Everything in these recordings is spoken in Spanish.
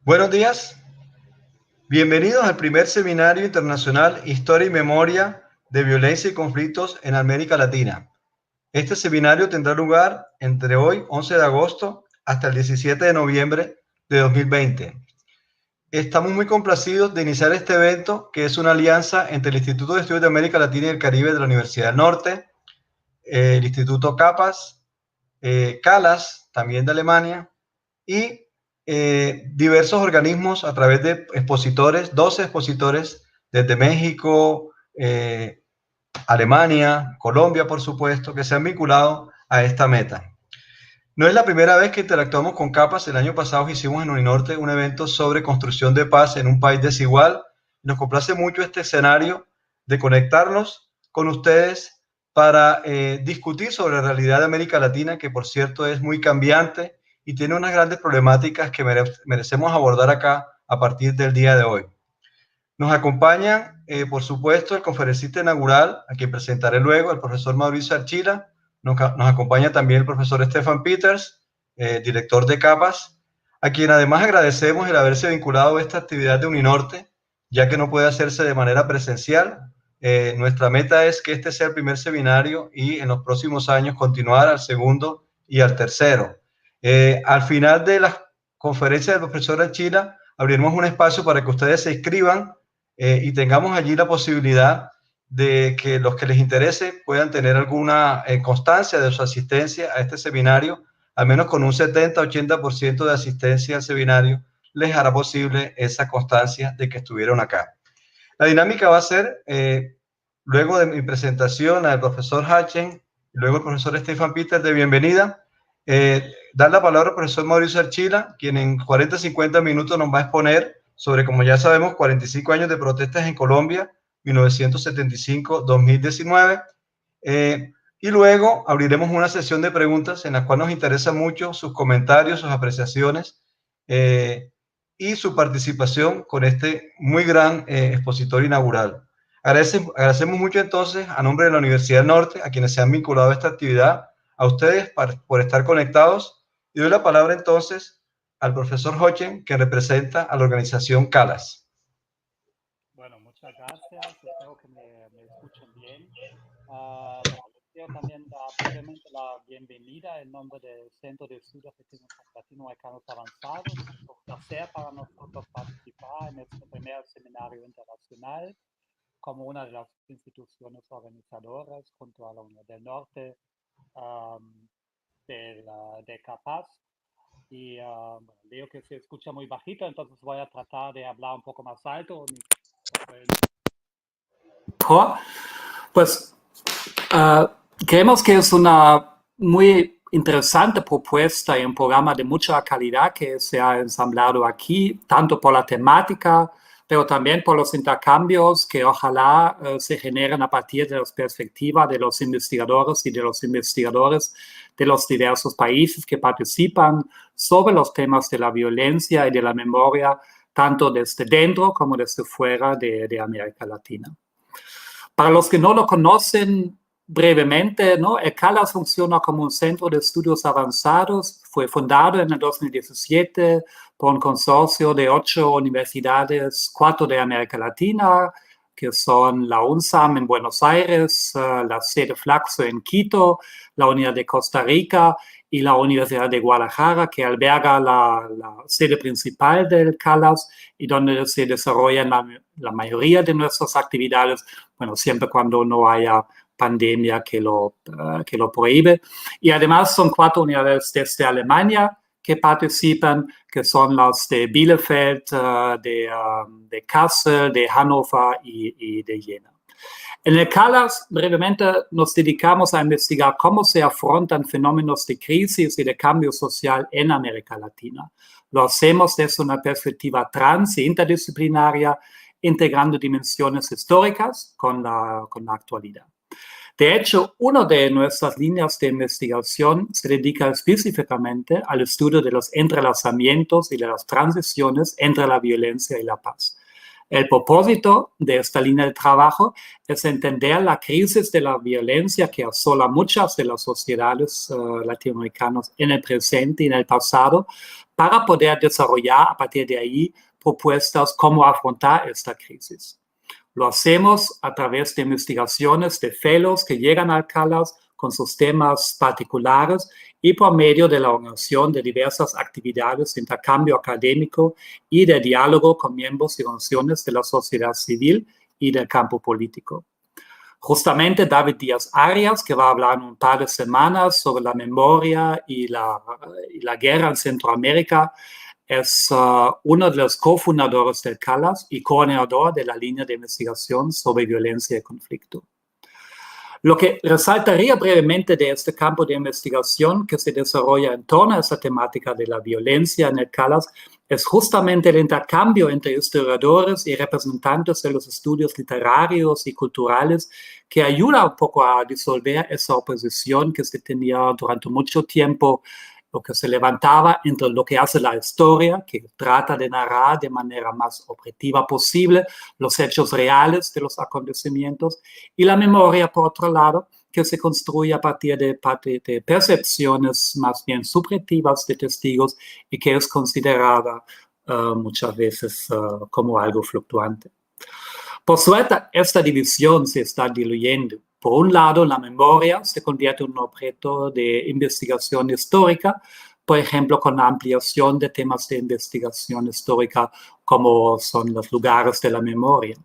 Buenos días, bienvenidos al primer seminario internacional Historia y Memoria de Violencia y Conflictos en América Latina. Este seminario tendrá lugar entre hoy, 11 de agosto, hasta el 17 de noviembre de 2020. Estamos muy complacidos de iniciar este evento, que es una alianza entre el Instituto de Estudios de América Latina y el Caribe de la Universidad del Norte, el Instituto CAPAS, CALAS, también de Alemania, y diversos organismos a través de expositores, 12 expositores desde México, Alemania, Colombia, por supuesto, que se han vinculado a esta meta. No es la primera vez que interactuamos con CAPAS. El año pasado hicimos en Uninorte un evento sobre construcción de paz en un país desigual. Nos complace mucho este escenario de conectarnos con ustedes para discutir sobre la realidad de América Latina, que por cierto es muy cambiante y tiene unas grandes problemáticas que merecemos abordar acá a partir del día de hoy. Nos acompaña, por supuesto, el conferencista inaugural, a quien presentaré luego, el profesor Mauricio Archila. Nos acompaña también el profesor Stefan Peters, director de CAPAS, a quien además agradecemos el haberse vinculado a esta actividad de Uninorte, ya que no puede hacerse de manera presencial. Nuestra meta es que este sea el primer seminario y en los próximos años continuar al segundo y al tercero. Al final de la conferencia del profesor Archila, abriremos un espacio para que ustedes se inscriban y tengamos allí la posibilidad de que los que les interese puedan tener alguna constancia de su asistencia a este seminario, al menos con un 70-80% de asistencia al seminario, les hará posible esa constancia de que estuvieron acá. La dinámica va a ser, luego de mi presentación al profesor Hatchen, luego el profesor Stefan Peters de bienvenida, dar la palabra al profesor Mauricio Archila, quien en 40-50 minutos nos va a exponer sobre, como ya sabemos, 45 años de protestas en Colombia, 1975-2019. Y luego abriremos una sesión de preguntas en la cual nos interesa mucho sus comentarios, sus apreciaciones y su participación con este muy gran expositor inaugural. Agradecemos mucho entonces, a nombre de la Universidad del Norte, a quienes se han vinculado a esta actividad, a ustedes por estar conectados, y doy la palabra entonces al profesor Hochen, que representa a la organización CALAS. Bueno, muchas gracias. Espero que me escuchen bien. Quiero también dar brevemente la bienvenida en nombre del Centro de Estudios Latinoamericanos Avanzados. Es un placer para nosotros participar en este primer seminario internacional como una de las instituciones organizadoras junto a la Universidad del Norte de CAPAS. Y veo que se escucha muy bajito, entonces voy a tratar de hablar un poco más alto. Pues creemos que es una muy interesante propuesta y un programa de mucha calidad que se ha ensamblado aquí, tanto por la temática, pero también por los intercambios que ojalá se generen a partir de las perspectivas de los investigadores y de los investigadores de los diversos países que participan sobre los temas de la violencia y de la memoria, tanto desde dentro como desde fuera de América Latina. Para los que no lo conocen brevemente, ¿no? El CALAS funciona como un centro de estudios avanzados. Fue fundado en el 2017 por un consorcio de 8 universidades, 4 de América Latina, que son la UNSAM en Buenos Aires, la sede Flaxo en Quito, la Universidad de Costa Rica y la Universidad de Guadalajara, que alberga la sede principal del CALAS y donde se desarrollan la mayoría de nuestras actividades, bueno, siempre cuando no haya pandemia que lo prohíbe. Y además son 4 unidades desde Alemania que participan, que son las de Bielefeld, de Kassel, de Hannover y de Jena. En el CALAS, brevemente, nos dedicamos a investigar cómo se afrontan fenómenos de crisis y de cambio social en América Latina. Lo hacemos desde una perspectiva trans e interdisciplinaria, integrando dimensiones históricas con la actualidad. De hecho, una de nuestras líneas de investigación se dedica específicamente al estudio de los entrelazamientos y de las transiciones entre la violencia y la paz. El propósito de esta línea de trabajo es entender la crisis de la violencia que asola muchas de las sociedades latinoamericanas en el presente y en el pasado, para poder desarrollar a partir de ahí propuestas cómo afrontar esta crisis. Lo hacemos a través de investigaciones de fellows que llegan a CALAS con sus temas particulares y por medio de la organización de diversas actividades de intercambio académico y de diálogo con miembros y organizaciones de la sociedad civil y del campo político. Justamente David Díaz Arias, que va a hablar en un par de semanas sobre la memoria y la guerra en Centroamérica, es uno de los cofundadores del CALAS y coordinador de la línea de investigación sobre violencia y conflicto. Lo que resaltaría brevemente de este campo de investigación que se desarrolla en torno a esa temática de la violencia en el CALAS es justamente el intercambio entre historiadores y representantes de los estudios literarios y culturales que ayuda un poco a disolver esa oposición que se tenía durante mucho tiempo, lo que se levantaba entre lo que hace la historia, que trata de narrar de manera más objetiva posible los hechos reales de los acontecimientos, y la memoria, por otro lado, que se construye a partir de percepciones más bien subjetivas de testigos y que es considerada muchas veces como algo fluctuante. Por suerte, esta división se está diluyendo. Por un lado, la memoria se convierte en un objeto de investigación histórica, por ejemplo, con la ampliación de temas de investigación histórica como son los lugares de la memoria.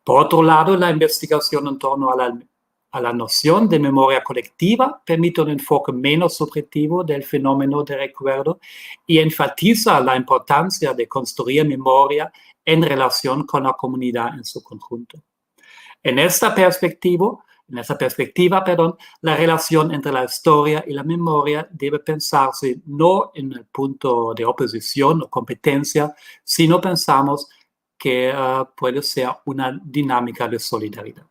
Por otro lado, la investigación en torno a la noción de memoria colectiva permite un enfoque menos subjetivo del fenómeno de recuerdo y enfatiza la importancia de construir memoria en relación con la comunidad en su conjunto. En esta perspectiva, la relación entre la historia y la memoria debe pensarse no en el punto de oposición o competencia, sino pensamos que puede ser una dinámica de solidaridad.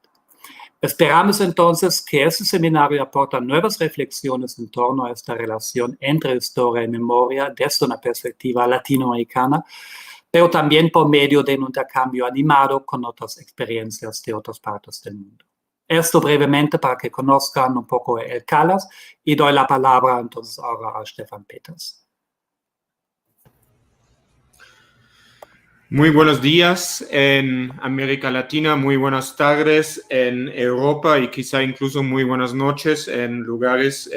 Esperamos entonces que este seminario aporte nuevas reflexiones en torno a esta relación entre historia y memoria desde una perspectiva latinoamericana, pero también por medio de un intercambio animado con otras experiencias de otras partes del mundo. Esto brevemente para que conozcan un poco el CALAS y doy la palabra entonces ahora a Stefan Peters. Muy buenos días en América Latina, muy buenas tardes en Europa y quizá incluso muy buenas noches en lugares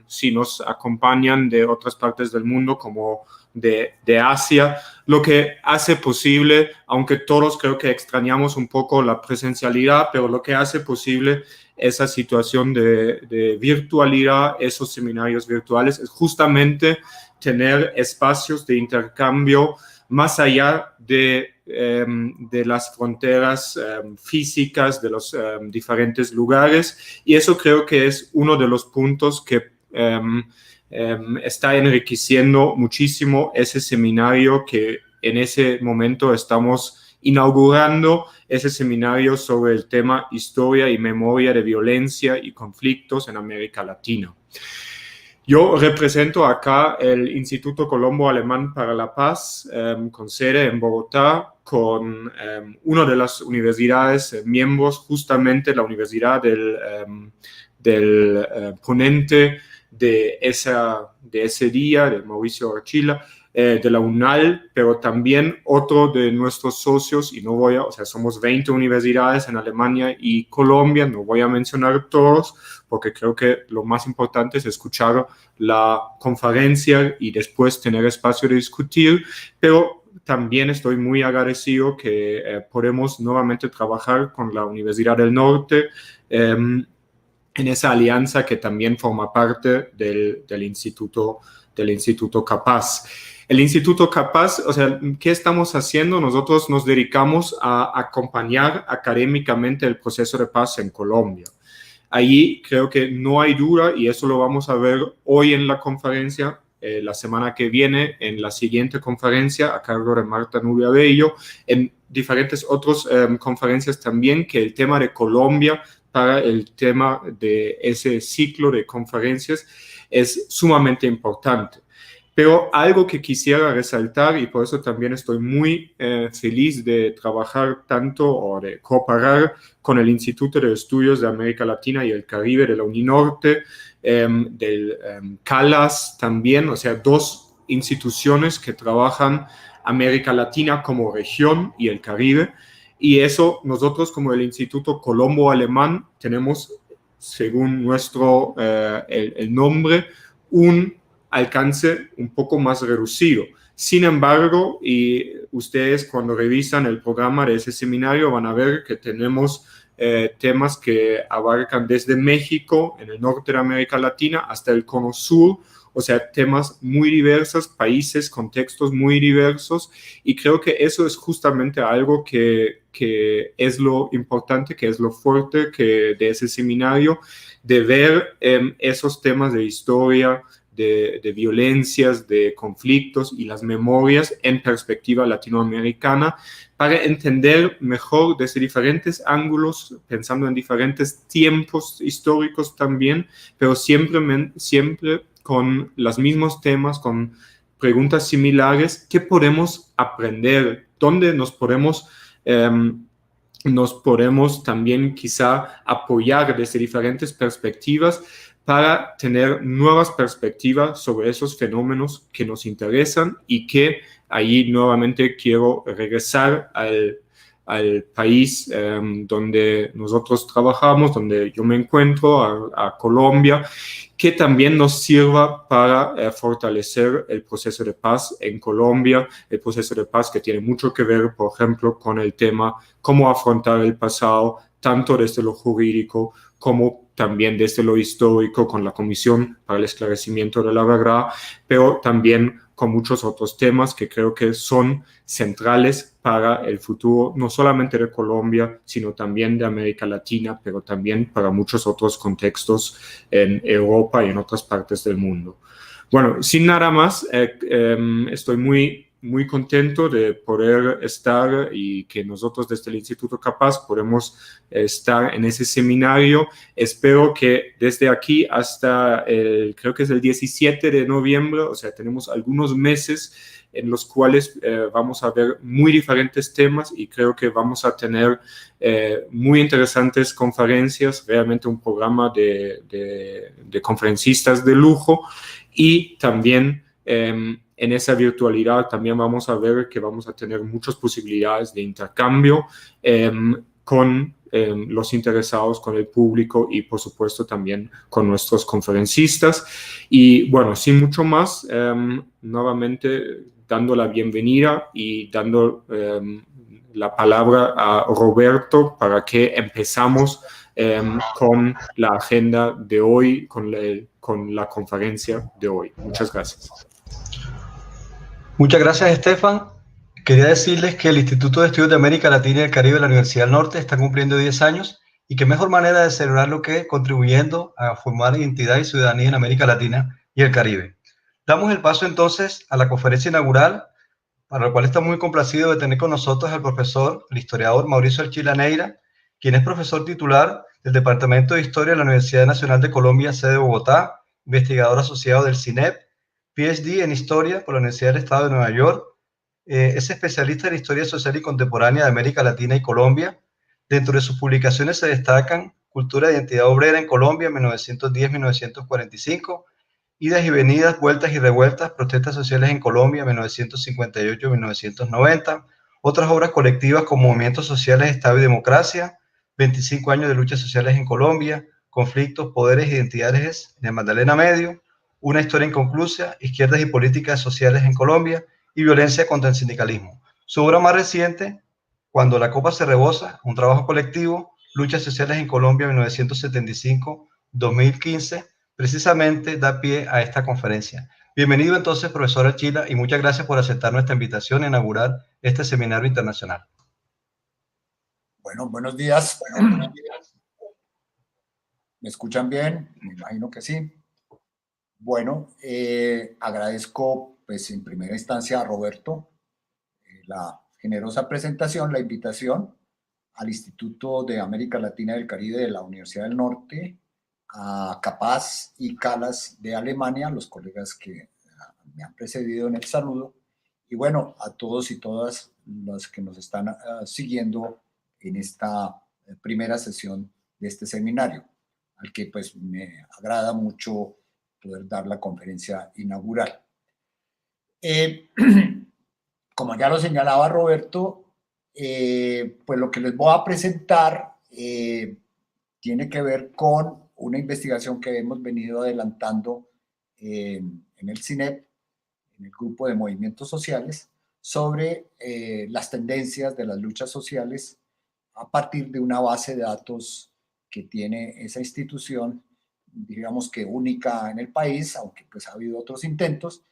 si nos acompañan de otras partes del mundo como de Asia, lo que hace posible, aunque todos creo que extrañamos un poco la presencialidad, pero lo que hace posible esa situación de virtualidad, esos seminarios virtuales, es justamente tener espacios de intercambio más allá de las fronteras físicas de los diferentes lugares, y eso creo que es uno de los puntos que está enriqueciendo muchísimo ese seminario que en ese momento estamos inaugurando, ese seminario sobre el tema Historia y Memoria de Violencia y Conflictos en América Latina. Yo represento acá el Instituto Colombo Alemán para la Paz, con sede en Bogotá, con una de las universidades miembros, justamente la universidad del ponente de ese día, de Mauricio Archila, de la UNAL, pero también otro de nuestros socios, y somos 20 universidades en Alemania y Colombia, no voy a mencionar todos, porque creo que lo más importante es escuchar la conferencia y después tener espacio de discutir, pero también estoy muy agradecido que podemos nuevamente trabajar con la Universidad del Norte, en esa alianza que también forma parte del Instituto Capaz. El Instituto Capaz, ¿qué estamos haciendo? Nosotros nos dedicamos a acompañar académicamente el proceso de paz en Colombia. Ahí creo que no hay duda, y eso lo vamos a ver hoy en la conferencia, la semana que viene en la siguiente conferencia a cargo de Marta Nubia Bello, en diferentes otras conferencias también, que el tema de Colombia para el tema de ese ciclo de conferencias es sumamente importante. Pero algo que quisiera resaltar, y por eso también estoy muy feliz de trabajar tanto o de cooperar con el Instituto de Estudios de América Latina y el Caribe de la UNINORTE, del CALAS también, o sea, dos instituciones que trabajan América Latina como región y el Caribe. Y eso nosotros como el Instituto Colombo Alemán tenemos, según nuestro, el nombre, un alcance un poco más reducido. Sin embargo, y ustedes cuando revisan el programa de ese seminario van a ver que tenemos temas que abarcan desde México, en el norte de América Latina, hasta el cono sur, o sea, temas muy diversos, países, contextos muy diversos, y creo que eso es justamente algo que es lo importante, que es lo fuerte de ese seminario, de ver esos temas de historia, de violencias, de conflictos y las memorias en perspectiva latinoamericana para entender mejor desde diferentes ángulos, pensando en diferentes tiempos históricos también, pero siempre con los mismos temas, con preguntas similares, ¿qué podemos aprender? ¿Dónde nos podemos también quizá apoyar desde diferentes perspectivas para tener nuevas perspectivas sobre esos fenómenos que nos interesan y que ahí nuevamente quiero regresar al país donde nosotros trabajamos, donde yo me encuentro, a Colombia, que también nos sirva para fortalecer el proceso de paz en Colombia, el proceso de paz que tiene mucho que ver, por ejemplo, con el tema cómo afrontar el pasado, tanto desde lo jurídico como también desde lo histórico, con la Comisión para el Esclarecimiento de la Verdad, pero también con muchos otros temas que creo que son centrales para el futuro, no solamente de Colombia, sino también de América Latina, pero también para muchos otros contextos en Europa y en otras partes del mundo. Bueno, sin nada más, estoy muy contento de poder estar y que nosotros desde el Instituto Capaz podemos estar en ese seminario. Espero que desde aquí hasta creo que es el 17 de noviembre, o sea, tenemos algunos meses en los cuales vamos a ver muy diferentes temas y creo que vamos a tener muy interesantes conferencias, realmente un programa de conferencistas de lujo y también en esa virtualidad también vamos a ver que vamos a tener muchas posibilidades de intercambio con los interesados, con el público y por supuesto también con nuestros conferencistas. Y bueno, sin mucho más, nuevamente dando la bienvenida y dando la palabra a Roberto para que empezamos con la agenda de hoy, con la conferencia de hoy. Muchas gracias. Muchas gracias, Estefan. Quería decirles que el Instituto de Estudios de América Latina y el Caribe de la Universidad del Norte está cumpliendo 10 años y qué mejor manera de celebrarlo que contribuyendo a formar identidad y ciudadanía en América Latina y el Caribe. Damos el paso entonces a la conferencia inaugural, para la cual estamos muy complacidos de tener con nosotros al profesor, el historiador Mauricio Archila Neira, quien es profesor titular del Departamento de Historia de la Universidad Nacional de Colombia, sede de Bogotá, investigador asociado del CINEP, PhD en Historia por la Universidad del Estado de Nueva York. Es especialista en Historia Social y Contemporánea de América Latina y Colombia. Dentro de sus publicaciones se destacan Cultura de Identidad Obrera en Colombia, 1910-1945, Idas y Venidas, Vueltas y Revueltas, Protestas Sociales en Colombia, 1958-1990, otras obras colectivas como Movimientos Sociales, Estado y Democracia, 25 años de luchas sociales en Colombia, Conflictos, Poderes e Identidades en el Magdalena Medio, Una historia inconclusa, Izquierdas y Políticas Sociales en Colombia y Violencia contra el Sindicalismo. Su obra más reciente, Cuando la copa se rebosa, un trabajo colectivo, Luchas Sociales en Colombia, 1975-2015, precisamente da pie a esta conferencia. Bienvenido entonces, profesor Archila, y muchas gracias por aceptar nuestra invitación a inaugurar este seminario internacional. Bueno, buenos días. ¿Me escuchan bien? Me imagino que sí. Bueno, agradezco pues en primera instancia a Roberto la generosa presentación, la invitación al Instituto de América Latina y del Caribe de la Universidad del Norte, a Capaz y Calas de Alemania, los colegas que me han precedido en el saludo, y bueno, a todos y todas los que nos están siguiendo en esta primera sesión de este seminario, al que pues me agrada mucho poder dar la conferencia inaugural. Como ya lo señalaba Roberto, pues lo que les voy a presentar tiene que ver con una investigación que hemos venido adelantando en el CINEP, en el grupo de movimientos sociales, sobre las tendencias de las luchas sociales a partir de una base de datos que tiene esa institución, digamos que única en el país, aunque pues ha habido otros intentos,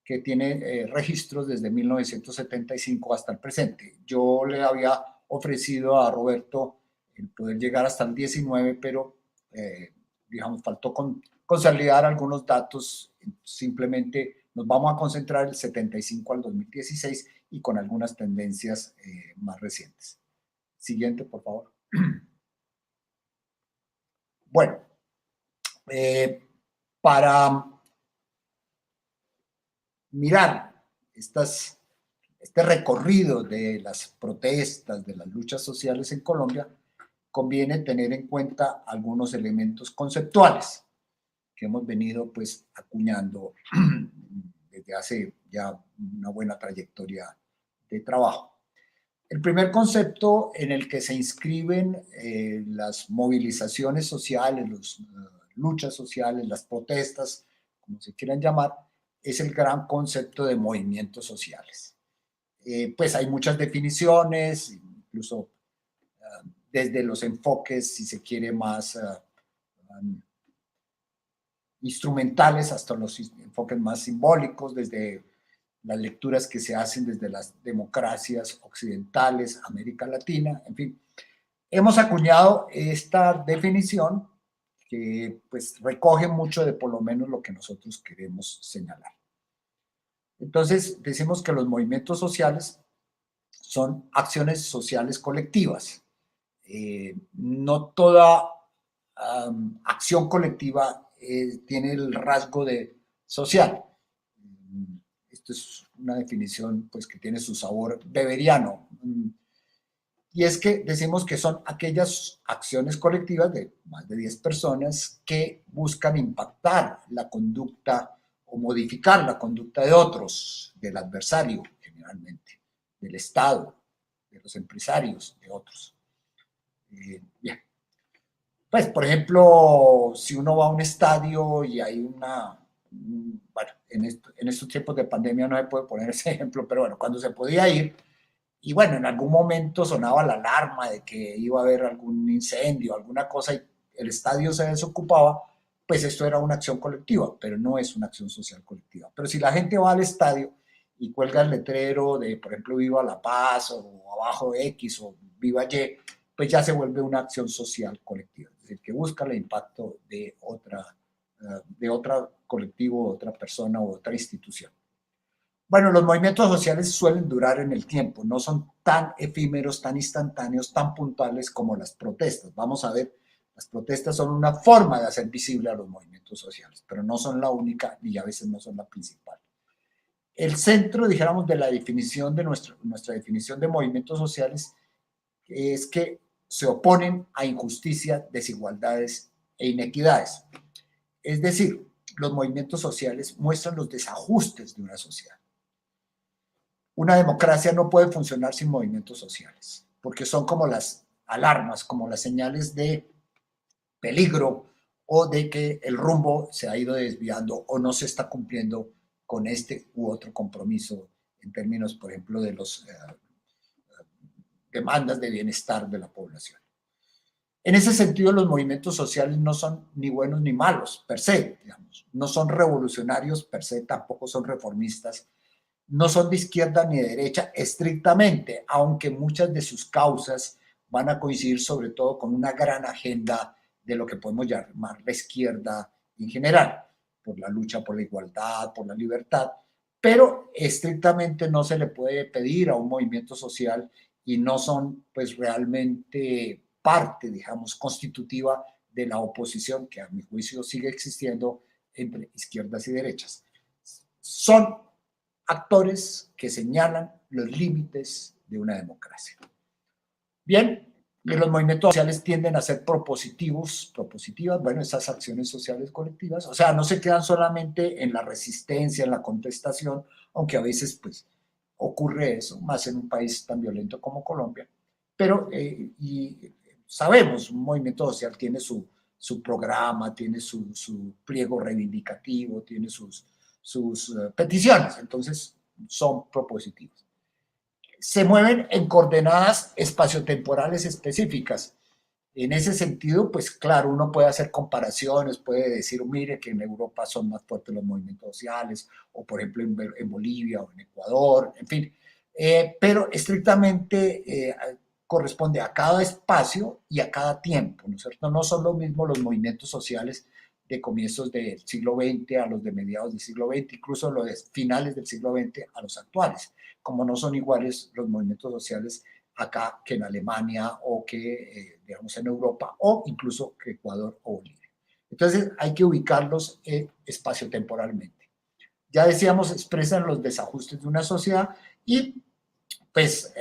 que tiene registros desde 1975 hasta el presente. Yo le había ofrecido a Roberto el poder llegar hasta el 19, pero digamos, faltó consolidar algunos datos. Simplemente nos vamos a concentrar del 75 al 2016 y con algunas tendencias más recientes. Siguiente, por favor. Bueno, para mirar este recorrido de las protestas, de las luchas sociales en Colombia, conviene tener en cuenta algunos elementos conceptuales que hemos venido pues acuñando desde hace ya una buena trayectoria de trabajo. El primer concepto en el que se inscriben las movilizaciones sociales, las luchas sociales, las protestas, como se quieran llamar, es el gran concepto de movimientos sociales. Pues hay muchas definiciones, incluso desde los enfoques, si se quiere, más instrumentales hasta los enfoques más simbólicos, desde las lecturas que se hacen desde las democracias occidentales, América Latina, en fin. Hemos acuñado esta definición que pues recoge mucho de por lo menos lo que nosotros queremos señalar. Entonces, decimos que los movimientos sociales son acciones sociales colectivas. No toda acción colectiva tiene el rasgo de social. Esto es una definición pues, que tiene su sabor beberiano. Y es que decimos que son aquellas acciones colectivas de más de 10 personas que buscan impactar la conducta o modificar la conducta de otros, del adversario generalmente, del Estado, de los empresarios, de otros. Bien. Pues, por ejemplo, si uno va a un estadio y hay bueno, en estos tiempos de pandemia no se puede poner ese ejemplo, pero bueno, cuando se podía ir, y bueno, en algún momento sonaba la alarma de que iba a haber algún incendio, alguna cosa, y el estadio se desocupaba, pues esto era una acción colectiva, pero no es una acción social colectiva. Pero si la gente va al estadio y cuelga el letrero de, por ejemplo, Viva La Paz, o abajo X, o Viva Y, pues ya se vuelve una acción social colectiva, es decir, que busca el impacto de otra colectivo, otra persona u otra institución. Bueno, los movimientos sociales suelen durar en el tiempo, no son tan efímeros, tan instantáneos, tan puntuales como las protestas. Vamos a ver, las protestas son una forma de hacer visible a los movimientos sociales, pero no son la única y a veces no son la principal. El centro, dijéramos, de la definición de nuestra definición de movimientos sociales es que se oponen a injusticia, desigualdades e inequidades. Es decir, los movimientos sociales muestran los desajustes de una sociedad. Una democracia no puede funcionar sin movimientos sociales, porque son como las alarmas, como las señales de peligro o de que el rumbo se ha ido desviando o no se está cumpliendo con este u otro compromiso en términos, por ejemplo, de las demandas de bienestar de la población. En ese sentido, los movimientos sociales no son ni buenos ni malos, per se, digamos. No son revolucionarios, per se, tampoco son reformistas. No son de izquierda ni de derecha estrictamente, aunque muchas de sus causas van a coincidir sobre todo con una gran agenda de lo que podemos llamar la izquierda en general, por la lucha por la igualdad, por la libertad, pero estrictamente no se le puede pedir a un movimiento social y no son pues realmente parte, digamos, constitutiva de la oposición que a mi juicio sigue existiendo entre izquierdas y derechas. son actores que señalan los límites de una democracia. Bien, y los movimientos sociales tienden a ser propositivas, bueno, esas acciones sociales colectivas, o sea, no se quedan solamente en la resistencia, en la contestación, aunque a veces pues ocurre eso, más en un país tan violento como Colombia, pero y sabemos, un movimiento social tiene su programa, tiene su pliego reivindicativo, tiene sus peticiones, entonces son propositivos. Se mueven en coordenadas espaciotemporales específicas. En ese sentido, pues claro, uno puede hacer comparaciones, puede decir, mire que en Europa son más fuertes los movimientos sociales, o por ejemplo en Bolivia o en Ecuador, en fin, pero estrictamente corresponde a cada espacio y a cada tiempo, ¿no es cierto? No son lo mismo los movimientos sociales de comienzos del siglo XX a los de mediados del siglo XX, incluso los de finales del siglo XX a los actuales, como no son iguales los movimientos sociales acá que en Alemania o que, digamos, en Europa o incluso que Ecuador o Bolivia. Entonces hay que ubicarlos espaciotemporalmente. Ya decíamos, expresan los desajustes de una sociedad y, pues,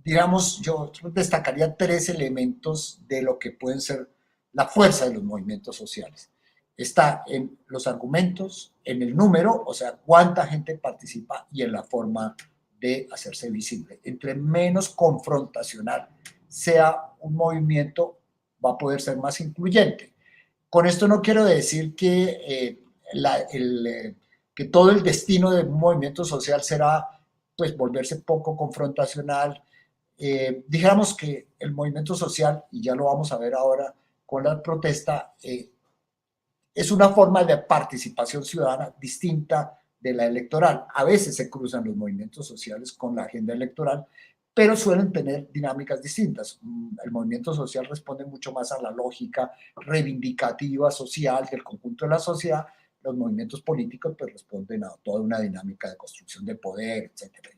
digamos, yo destacaría 3 elementos de lo que pueden ser la fuerza de los movimientos sociales. Está en los argumentos, en el número, o sea, cuánta gente participa, y en la forma de hacerse visible. Entre menos confrontacional sea un movimiento, va a poder ser más incluyente. Con esto no quiero decir que, que todo el destino de un movimiento social será pues volverse poco confrontacional. Dijéramos que el movimiento social, y ya lo vamos a ver ahora con la protesta, es una forma de participación ciudadana distinta de la electoral. A veces se cruzan los movimientos sociales con la agenda electoral, pero suelen tener dinámicas distintas. El movimiento social responde mucho más a la lógica reivindicativa social del conjunto de la sociedad. Los movimientos políticos pues responden a toda una dinámica de construcción de poder, etc.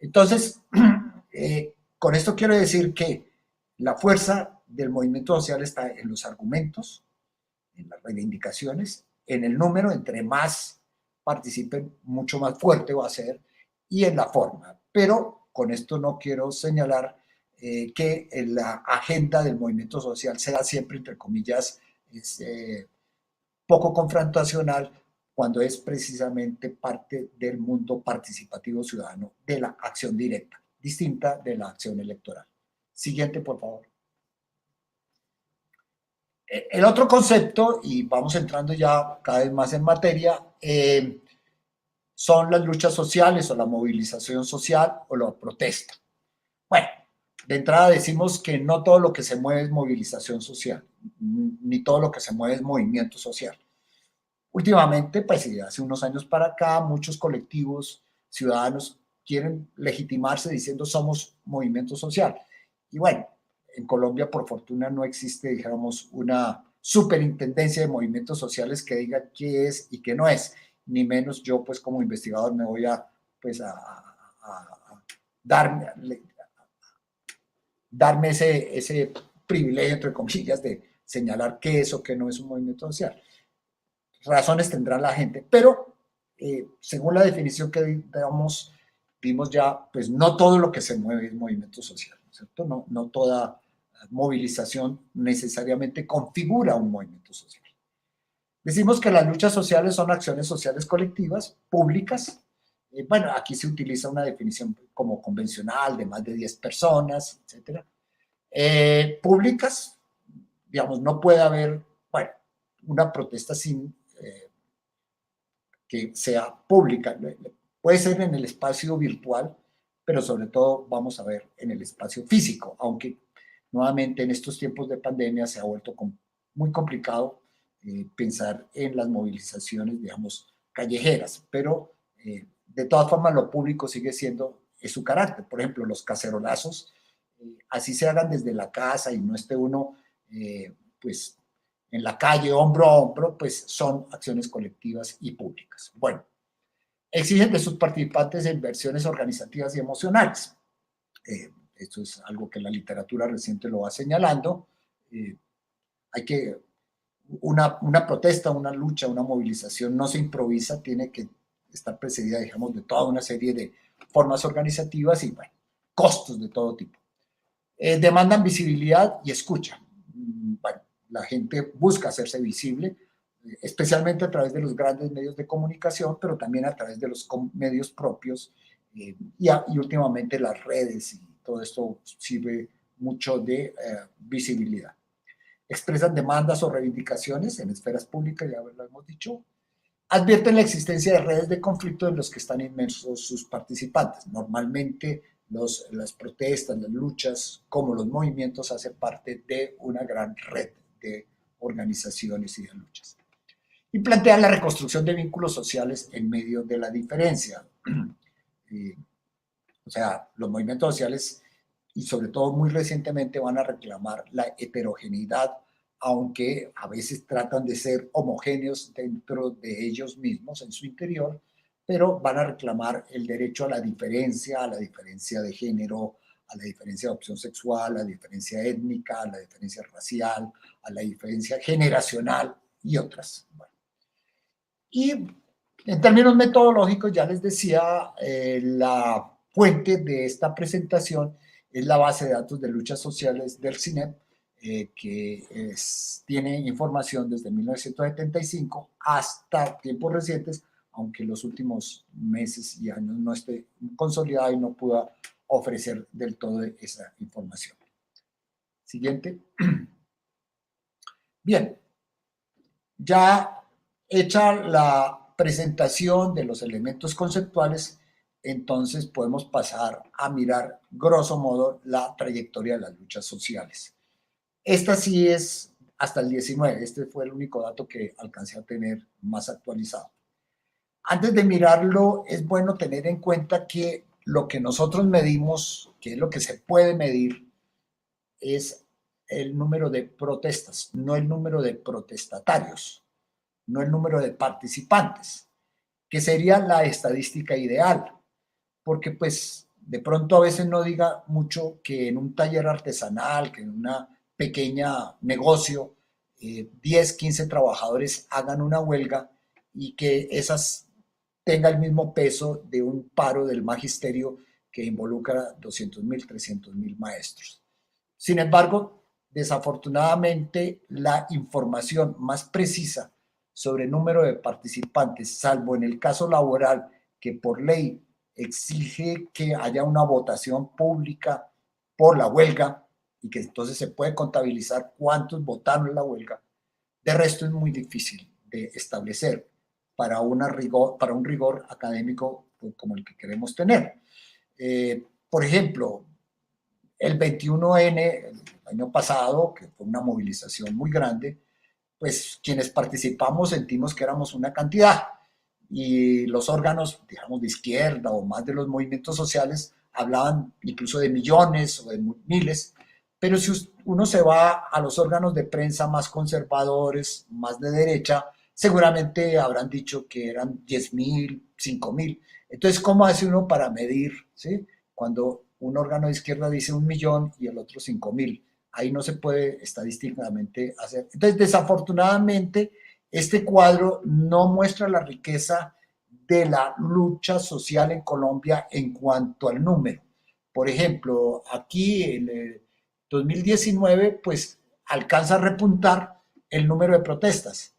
Entonces, con esto quiero decir que la fuerza del movimiento social está en los argumentos, en las reivindicaciones, en el número, entre más participen, mucho más fuerte va a ser, y en la forma. Pero con esto no quiero señalar que la agenda del movimiento social sea siempre, entre comillas, poco confrontacional, cuando es precisamente parte del mundo participativo ciudadano, de la acción directa, distinta de la acción electoral. Siguiente, por favor. El otro concepto, y vamos entrando ya cada vez más en materia, son las luchas sociales o la movilización social o la protesta. Bueno, de entrada decimos que no todo lo que se mueve es movilización social, ni todo lo que se mueve es movimiento social. Últimamente, pues hace unos años para acá, muchos colectivos ciudadanos quieren legitimarse diciendo somos movimiento social. Y bueno, en Colombia, por fortuna, no existe, dijéramos, una superintendencia de movimientos sociales que diga qué es y qué no es. Ni menos yo, pues como investigador, me voy a, pues, darme ese privilegio, entre comillas, de señalar qué es o qué no es un movimiento social. Razones tendrá la gente, pero según la definición que vimos ya, pues no todo lo que se mueve es movimiento social, ¿cierto? No toda movilización necesariamente configura un movimiento social. Decimos que las luchas sociales son acciones sociales colectivas, públicas. Bueno, aquí se utiliza una definición como convencional de más de 10 personas, etc. Públicas, digamos, no puede haber, bueno, una protesta sin que sea pública. Puede ser en el espacio virtual, pero sobre todo vamos a ver en el espacio físico, aunque nuevamente en estos tiempos de pandemia se ha vuelto muy complicado pensar en las movilizaciones, digamos, callejeras, pero de todas formas lo público sigue siendo su carácter. Por ejemplo, los cacerolazos, así se hagan desde la casa y no esté uno, pues, en la calle, hombro a hombro, pues son acciones colectivas y públicas. Bueno, exigen de sus participantes inversiones organizativas y emocionales. Esto es algo que la literatura reciente lo va señalando. una protesta, una lucha, una movilización no se improvisa, tiene que estar precedida, digamos, de toda una serie de formas organizativas y, bueno, costos de todo tipo. Demandan visibilidad y escucha. Bueno, la gente busca hacerse visible, especialmente a través de los grandes medios de comunicación, pero también a través de los medios propios y últimamente las redes, y todo esto sirve mucho de visibilidad. Expresan demandas o reivindicaciones en esferas públicas, ya lo hemos dicho. Advierten la existencia de redes de conflicto en los que están inmersos sus participantes. Normalmente las protestas, las luchas, como los movimientos, hacen parte de una gran red de organizaciones y de luchas. Y plantean la reconstrucción de vínculos sociales en medio de la diferencia. O sea, los movimientos sociales, y sobre todo muy recientemente, van a reclamar la heterogeneidad, aunque a veces tratan de ser homogéneos dentro de ellos mismos, en su interior, pero van a reclamar el derecho a la diferencia de género, a la diferencia de opción sexual, a la diferencia étnica, a la diferencia racial, a la diferencia generacional y otras. Bueno. Y en términos metodológicos, ya les decía, la fuente de esta presentación es la base de datos de luchas sociales del CINEP, que tiene información desde 1975 hasta tiempos recientes, aunque en los últimos meses y años no esté consolidada y no pueda ofrecer del todo esa información. Siguiente. Bien, ya hecha la presentación de los elementos conceptuales, entonces podemos pasar a mirar grosso modo la trayectoria de las luchas sociales. Esta sí es hasta el 19, este fue el único dato que alcancé a tener más actualizado. Antes de mirarlo, es bueno tener en cuenta que lo que nosotros medimos, que es lo que se puede medir, es el número de protestas, no el número de protestatarios, no el número de participantes, que sería la estadística ideal, porque pues de pronto a veces no diga mucho que en un taller artesanal, que en una pequeña negocio, 10, 15 trabajadores hagan una huelga y que esas tenga el mismo peso de un paro del magisterio que involucra 200.000, 300.000 maestros. Sin embargo, desafortunadamente, la información más precisa sobre el número de participantes, salvo en el caso laboral, que por ley exige que haya una votación pública por la huelga y que entonces se puede contabilizar cuántos votaron en la huelga, de resto es muy difícil de establecer para un rigor académico como el que queremos tener. Por ejemplo, el 21N, el año pasado, que fue una movilización muy grande, pues quienes participamos sentimos que éramos una cantidad y los órganos, digamos, de izquierda o más de los movimientos sociales hablaban incluso de millones o de miles, pero si uno se va a los órganos de prensa más conservadores, más de derecha, seguramente habrán dicho que eran 10.000, 5.000. Entonces, ¿cómo hace uno para medir, ¿sí? Cuando un órgano de izquierda dice 1.000.000 y el otro 5.000. Ahí no se puede estadísticamente hacer. Entonces, desafortunadamente, este cuadro no muestra la riqueza de la lucha social en Colombia en cuanto al número. Por ejemplo, aquí en el 2019, pues alcanza a repuntar el número de protestas,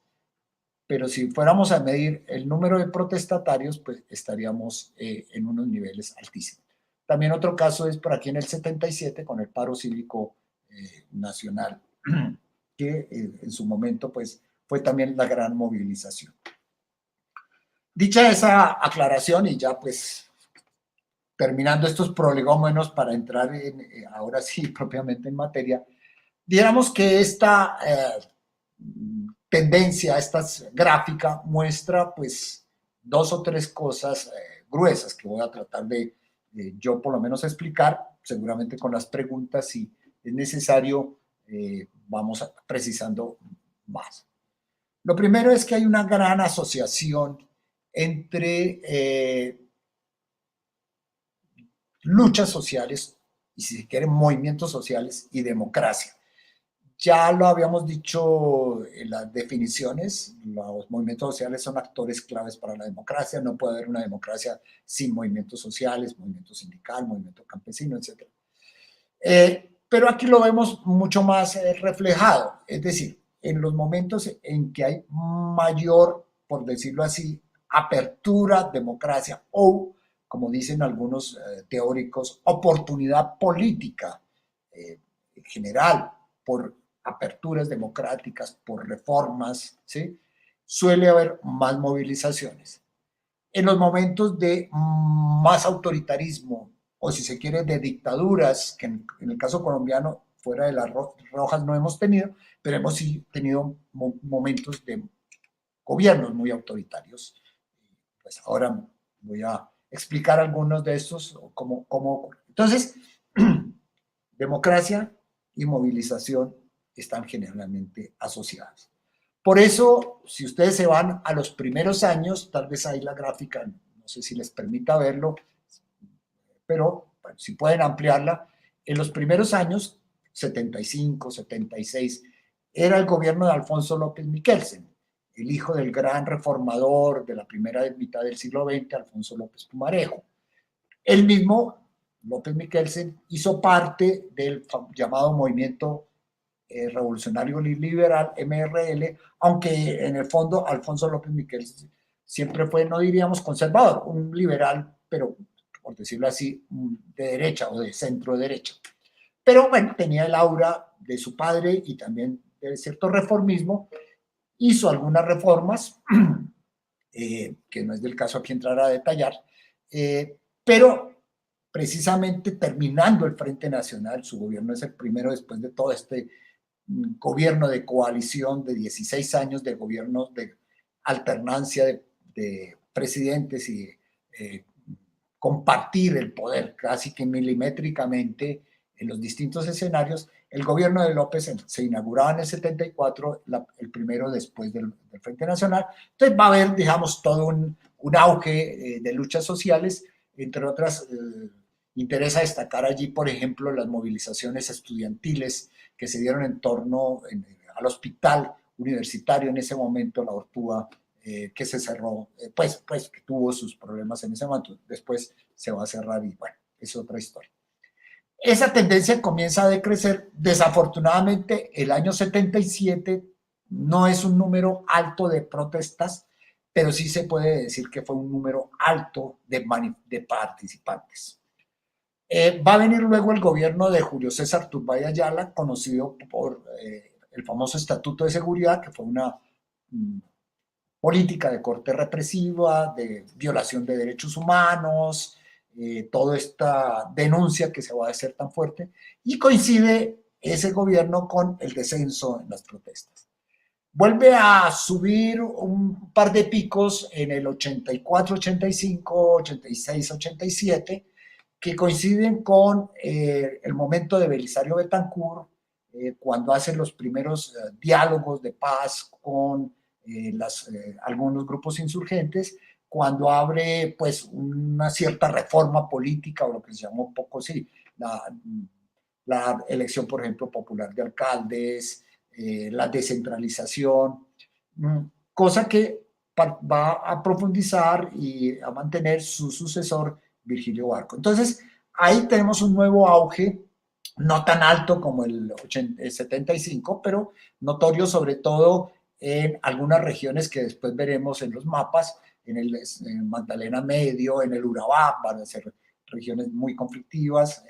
pero si fuéramos a medir el número de protestatarios, pues estaríamos en unos niveles altísimos. También otro caso es por aquí en el 77 con el paro cívico nacional, que en su momento pues fue también la gran movilización. Dicha esa aclaración y ya pues terminando estos prolegómenos para entrar ahora sí propiamente en materia, dijéramos que esta tendencia, esta gráfica muestra pues 2 o 3 cosas gruesas que voy a tratar de yo por lo menos explicar, seguramente con las preguntas si es necesario vamos precisando más. Lo primero es que hay una gran asociación entre luchas sociales y si se quieren movimientos sociales y democracia. Ya lo habíamos dicho en las definiciones, los movimientos sociales son actores claves para la democracia, no puede haber una democracia sin movimientos sociales, movimiento sindical, movimiento campesino, etc. Pero aquí lo vemos mucho más reflejado, es decir, en los momentos en que hay mayor, por decirlo así, apertura, democracia o, como dicen algunos teóricos, oportunidad política en general por aperturas democráticas, por reformas, ¿sí? Suele haber más movilizaciones. En los momentos de más autoritarismo, o si se quiere, de dictaduras, que en el caso colombiano, fuera de las rojas no hemos tenido, pero hemos sí tenido momentos de gobiernos muy autoritarios. Pues ahora voy a explicar algunos de estos, cómo ocurre. Entonces, democracia y movilización están generalmente asociadas. Por eso, si ustedes se van a los primeros años, tal vez ahí la gráfica, no sé si les permita verlo, pero bueno, si pueden ampliarla, en los primeros años, 75, 76, era el gobierno de Alfonso López Miquelsen, el hijo del gran reformador de la primera mitad del siglo XX, Alfonso López Pumarejo. Él mismo, López Miquelsen, hizo parte del llamado movimiento revolucionario liberal, MRL, aunque en el fondo Alfonso López Miquelsen siempre fue, no diríamos conservador, un liberal, pero por decirlo así, de derecha o de centro derecha. Pero bueno, tenía el aura de su padre y también de cierto reformismo. Hizo algunas reformas, que no es del caso aquí entrar a detallar, pero precisamente terminando el Frente Nacional, su gobierno es el primero después de todo este gobierno de coalición de 16 años de gobierno de alternancia de presidentes y compartir el poder casi que milimétricamente en los distintos escenarios. El gobierno de López se inauguraba en el 74, el primero después del Frente Nacional. Entonces va a haber, digamos, todo un auge de luchas sociales, entre otras. Interesa destacar allí, por ejemplo, las movilizaciones estudiantiles que se dieron en torno al hospital universitario en ese momento, la Ortúa, que se cerró, pues que tuvo sus problemas en ese momento. Después se va a cerrar y bueno, es otra historia. Esa tendencia comienza a decrecer. Desafortunadamente, el año 77 no es un número alto de protestas, pero sí se puede decir que fue un número alto de participantes. Va a venir luego el gobierno de Julio César Turbay Ayala, conocido por el famoso Estatuto de Seguridad, que fue una política de corte represiva, de violación de derechos humanos, toda esta denuncia que se va a hacer tan fuerte, y coincide ese gobierno con el descenso en las protestas. Vuelve a subir un par de picos en el 84, 85, 86, 87, que coinciden con el momento de Belisario Betancur, cuando hacen los primeros diálogos de paz con algunos grupos insurgentes, cuando abre pues una cierta reforma política, o lo que se llamó un poco así, la elección, por ejemplo, popular de alcaldes, la descentralización, cosa que va a profundizar y a mantener su sucesor, Virgilio Barco. Entonces, ahí tenemos un nuevo auge, no tan alto como el 75, pero notorio sobre todo en algunas regiones que después veremos en los mapas, en el Magdalena Medio, en el Urabá, van a ser regiones muy conflictivas,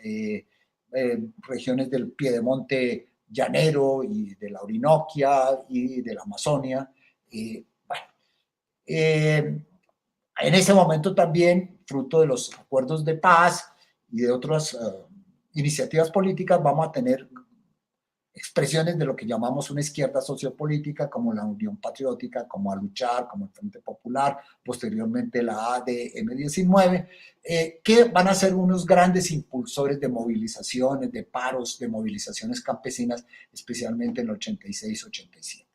regiones del Piedemonte llanero y de la Orinoquia y de la Amazonia. En ese momento también, fruto de los acuerdos de paz y de otras iniciativas políticas, vamos a tener expresiones de lo que llamamos una izquierda sociopolítica, como la Unión Patriótica, como A Luchar, como el Frente Popular, posteriormente la ADM-19, que van a ser unos grandes impulsores de movilizaciones, de paros, de movilizaciones campesinas, especialmente en el 86-87.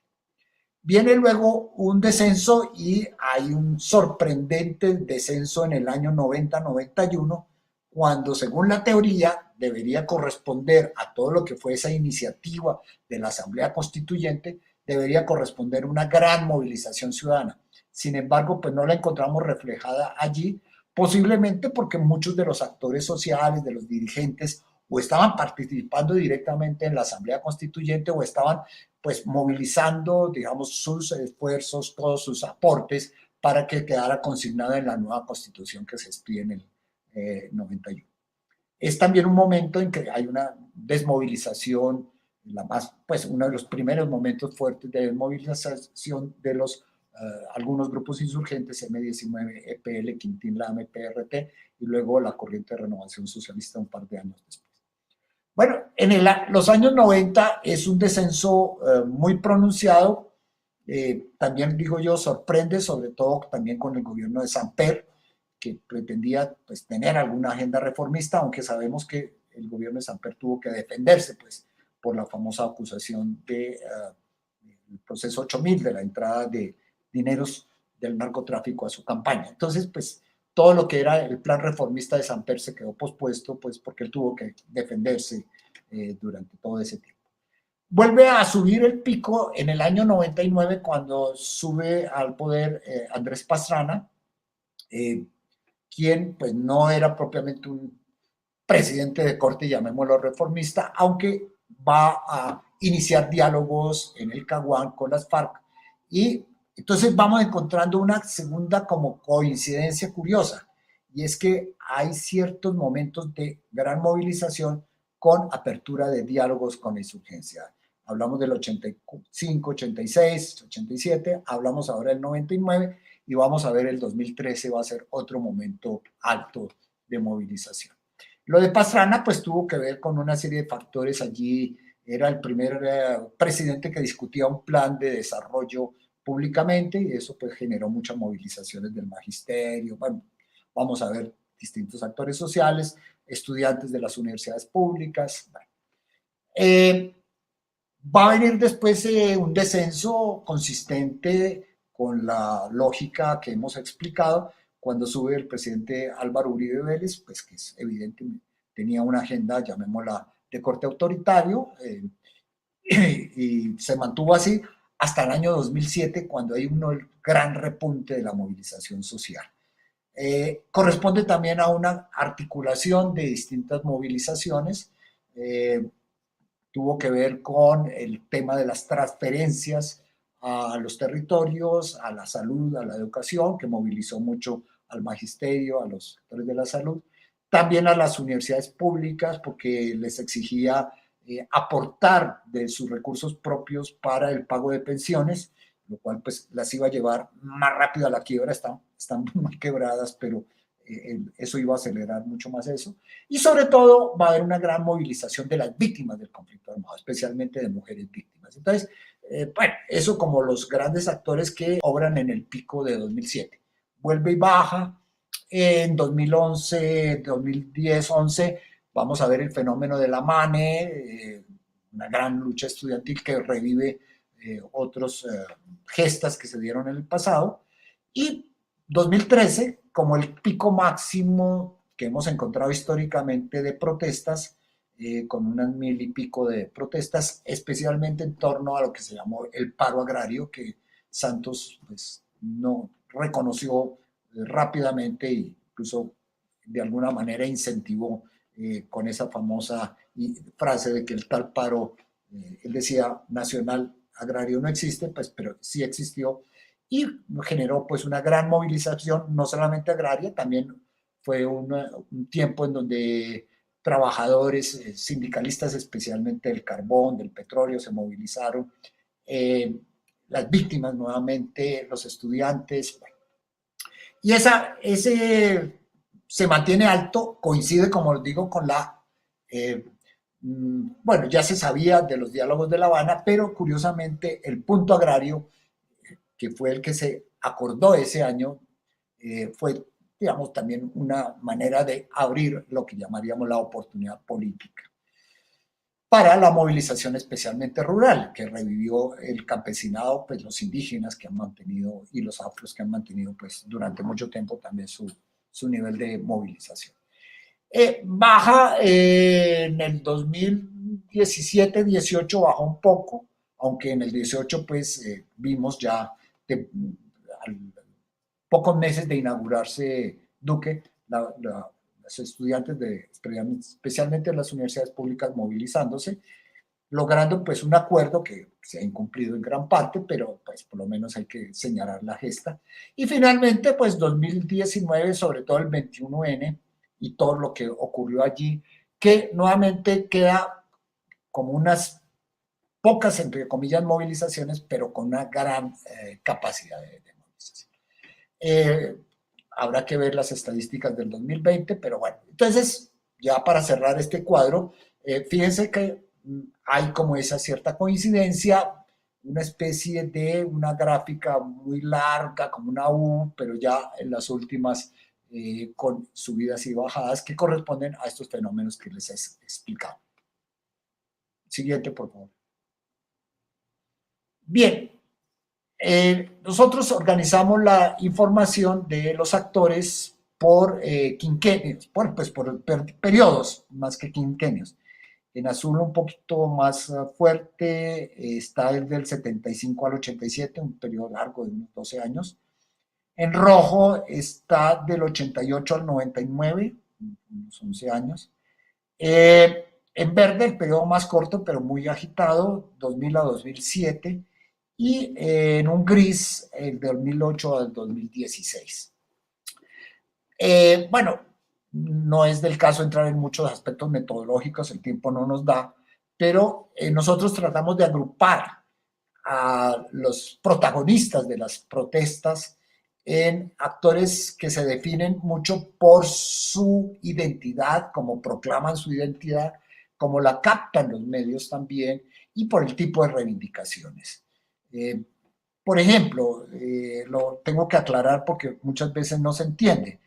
Viene luego un descenso y hay un sorprendente descenso en el año 90-91, cuando según la teoría debería corresponder a todo lo que fue esa iniciativa de la Asamblea Constituyente, debería corresponder una gran movilización ciudadana. Sin embargo, pues no la encontramos reflejada allí, posiblemente porque muchos de los actores sociales, de los dirigentes, o estaban participando directamente en la Asamblea Constituyente o estaban pues movilizando, digamos, sus esfuerzos, todos sus aportes para que quedara consignado en la nueva Constitución que se expide en el 91. Es también un momento en que hay una desmovilización, pues uno de los primeros momentos fuertes de desmovilización de los algunos grupos insurgentes, M19, EPL, Quintín Lame, PRT, y luego la Corriente de Renovación Socialista un par de años después. Bueno, en los años 90 es un descenso muy pronunciado, también digo yo, sorprende, sobre todo también con el gobierno de Samper, que pretendía pues, tener alguna agenda reformista, aunque sabemos que el gobierno de Samper tuvo que defenderse pues, por la famosa acusación del proceso 8000, de la entrada de dineros del narcotráfico a su campaña. Entonces, pues todo lo que era el plan reformista de Samper se quedó pospuesto, pues porque él tuvo que defenderse durante todo ese tiempo. Vuelve a subir el pico en el año 99 cuando sube al poder Andrés Pastrana, quien pues no era propiamente un presidente de corte, llamémoslo reformista, aunque va a iniciar diálogos en el Caguán con las FARC. Y entonces vamos encontrando una segunda como coincidencia curiosa, y es que hay ciertos momentos de gran movilización con apertura de diálogos con la insurgencia. Hablamos del 85, 86, 87, hablamos ahora del 99 y vamos a ver el 2013 va a ser otro momento alto de movilización. Lo de Pastrana pues tuvo que ver con una serie de factores. Allí era el primer presidente que discutía un plan de desarrollo públicamente y eso pues generó muchas movilizaciones del magisterio. Bueno, vamos a ver distintos actores sociales, estudiantes de las universidades públicas. Bueno. Va a venir después un descenso consistente con la lógica que hemos explicado cuando sube el presidente Álvaro Uribe Vélez, pues que es evidente, tenía una agenda, llamémosla, de corte autoritario, y se mantuvo así hasta el año 2007, cuando hay el gran repunte de la movilización social. Corresponde también a una articulación de distintas movilizaciones, tuvo que ver con el tema de las transferencias a los territorios, a la salud, a la educación, que movilizó mucho al magisterio, a los sectores de la salud, también a las universidades públicas, porque les exigía aportar de sus recursos propios para el pago de pensiones, lo cual pues las iba a llevar más rápido a la quiebra, están muy quebradas, pero eso iba a acelerar mucho más eso. Y sobre todo va a haber una gran movilización de las víctimas del conflicto armado, especialmente de mujeres víctimas. Entonces, bueno, eso como los grandes actores que obran en el pico de 2007. Vuelve y baja. En 2011, 2010, 11, vamos a ver el fenómeno de la MANE, una gran lucha estudiantil que revive otros gestas que se dieron en el pasado. Y 2013, como el pico máximo que hemos encontrado históricamente de protestas, con unas 1000 y pico de protestas, especialmente en torno a lo que se llamó el paro agrario, que Santos pues, no reconoció rápidamente e incluso de alguna manera incentivó con esa famosa frase de que el tal paro, él decía, nacional agrario no existe, pues, pero sí existió, y generó pues una gran movilización, no solamente agraria, también fue un tiempo en donde trabajadores, sindicalistas especialmente del carbón, del petróleo, se movilizaron, las víctimas nuevamente, los estudiantes, bueno. Y ese se mantiene alto, coincide, como les digo, con la, bueno, ya se sabía de los diálogos de La Habana, pero curiosamente el punto agrario, que fue el que se acordó ese año, fue, digamos, también una manera de abrir lo que llamaríamos la oportunidad política para la movilización especialmente rural, que revivió el campesinado, pues los indígenas que han mantenido y los afros que han mantenido pues durante mucho tiempo también su nivel de movilización. Baja en el 2017-18 bajó un poco, aunque en el 18 pues vimos ya al pocos meses de inaugurarse Duque, los estudiantes, especialmente en las universidades públicas, movilizándose, logrando pues un acuerdo que se ha incumplido en gran parte, pero pues por lo menos hay que señalar la gesta. Y finalmente pues 2019, sobre todo el 21N y todo lo que ocurrió allí, que nuevamente queda como unas pocas, entre comillas, movilizaciones, pero con una gran capacidad de movilización. Habrá que ver las estadísticas del 2020, pero bueno, entonces ya para cerrar este cuadro, fíjense que hay como esa cierta coincidencia, una especie de una gráfica muy larga, como una U, pero ya en las últimas con subidas y bajadas que corresponden a estos fenómenos que les he explicado. Siguiente, por favor. Bien, nosotros organizamos la información de los actores por quinquenios, por periodos más que quinquenios. En azul un poquito más fuerte está el del 75 al 87, un periodo largo de unos 12 años. En rojo está del 88 al 99, unos 11 años. En verde el periodo más corto pero muy agitado, 2000 a 2007. Y en un gris el de 2008 al 2016. Bueno, no es del caso entrar en muchos aspectos metodológicos, el tiempo no nos da, pero nosotros tratamos de agrupar a los protagonistas de las protestas en actores que se definen mucho por su identidad, como proclaman su identidad, como la captan los medios también, y por el tipo de reivindicaciones. Por ejemplo, lo tengo que aclarar porque muchas veces no se entiende.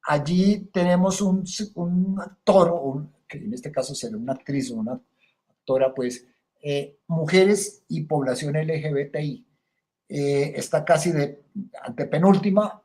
Allí tenemos un actor, que en este caso será una actriz o una actora, pues, mujeres y población LGBTI. Está casi de antepenúltima.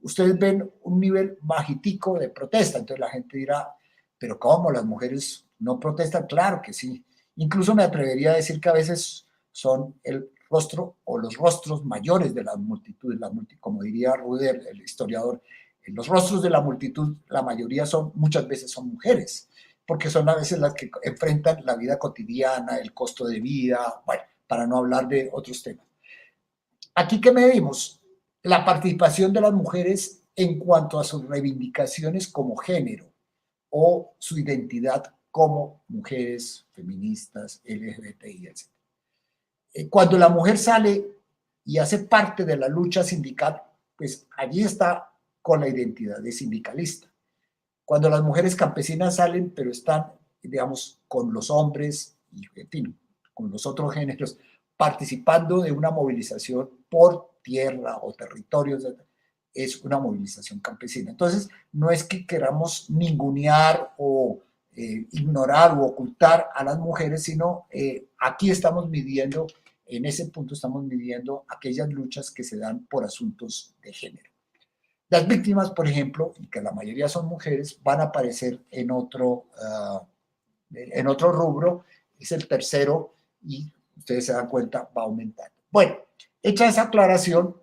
Ustedes ven un nivel bajitico de protesta, entonces la gente dirá, pero ¿cómo? ¿Las mujeres no protestan? Claro que sí. Incluso me atrevería a decir que a veces son el rostro o los rostros mayores de las multitudes, como diría Ruder, el historiador, los rostros de la multitud, la mayoría muchas veces son mujeres, porque son a veces las que enfrentan la vida cotidiana, el costo de vida, bueno, para no hablar de otros temas. Aquí, ¿qué medimos? La participación de las mujeres en cuanto a sus reivindicaciones como género o su identidad como mujeres, feministas, LGBTI, etc. Cuando la mujer sale y hace parte de la lucha sindical, pues allí está con la identidad de sindicalista. Cuando las mujeres campesinas salen, pero están, digamos, con los hombres y, en fin, con los otros géneros, participando de una movilización por tierra o territorios, es una movilización campesina. Entonces, no es que queramos ningunear o ignorar o ocultar a las mujeres, sino aquí estamos midiendo, en ese punto estamos midiendo aquellas luchas que se dan por asuntos de género. Las víctimas, por ejemplo, y que la mayoría son mujeres, van a aparecer en otro rubro, es el tercero, y ustedes se dan cuenta, va aumentando. Bueno, hecha esa aclaración,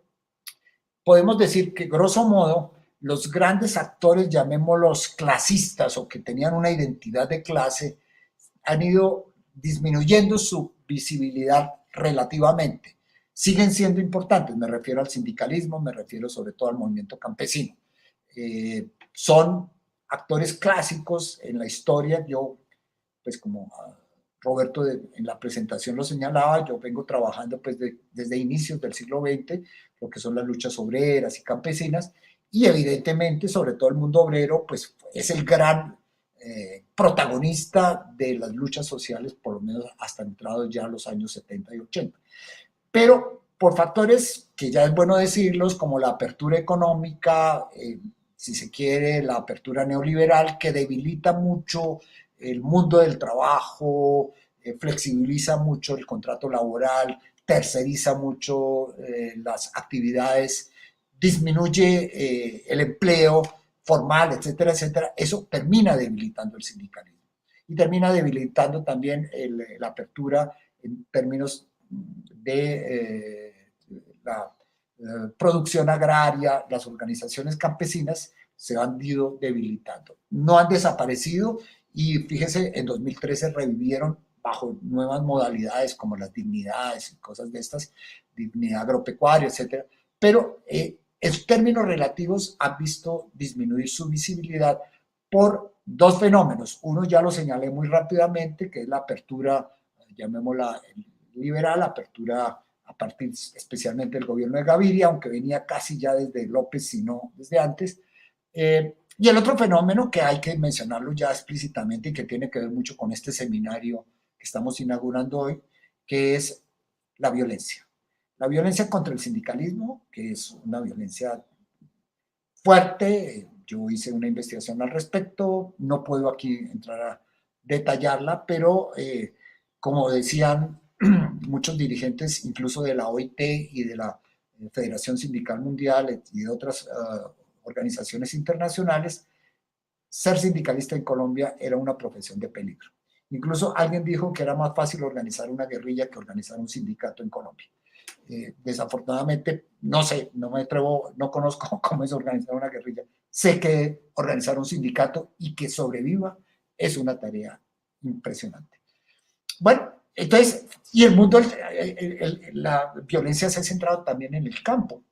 podemos decir que, grosso modo, los grandes actores, llamémoslos clasistas o que tenían una identidad de clase, han ido disminuyendo su visibilidad relativamente. Siguen siendo importantes, me refiero al sindicalismo, me refiero sobre todo al movimiento campesino. Son actores clásicos en la historia. Yo, pues como Roberto en la presentación lo señalaba, yo vengo trabajando pues desde inicios del siglo XX, lo que son las luchas obreras y campesinas, y evidentemente, sobre todo el mundo obrero, pues es el gran protagonista de las luchas sociales, por lo menos hasta entrados ya los años 70 y 80. Pero por factores que ya es bueno decirlos, como la apertura económica, si se quiere, la apertura neoliberal, que debilita mucho el mundo del trabajo, flexibiliza mucho el contrato laboral, terceriza mucho las actividades, disminuye el empleo, formal, etcétera, etcétera, eso termina debilitando el sindicalismo y termina debilitando también la apertura en términos de la producción agraria. Las organizaciones campesinas se han ido debilitando. No han desaparecido y fíjese, en 2013 revivieron bajo nuevas modalidades como las dignidades y cosas de estas, dignidad agropecuaria, etcétera, pero en términos relativos han visto disminuir su visibilidad por dos fenómenos. Uno ya lo señalé muy rápidamente, que es la apertura, llamémosla liberal, apertura a partir especialmente del gobierno de Gaviria, aunque venía casi ya desde López, sino desde antes. Y el otro fenómeno que hay que mencionarlo ya explícitamente y que tiene que ver mucho con este seminario que estamos inaugurando hoy, que es la violencia. La violencia contra el sindicalismo, que es una violencia fuerte. Yo hice una investigación al respecto, no puedo aquí entrar a detallarla, pero como decían muchos dirigentes, incluso de la OIT y de la Federación Sindical Mundial y de otras organizaciones internacionales, ser sindicalista en Colombia era una profesión de peligro. Incluso alguien dijo que era más fácil organizar una guerrilla que organizar un sindicato en Colombia. Desafortunadamente, no sé, no me atrevo, no conozco cómo es organizar una guerrilla. Sé que organizar un sindicato y que sobreviva es una tarea impresionante. Bueno, entonces, y el mundo, la violencia se ha centrado también en el campo.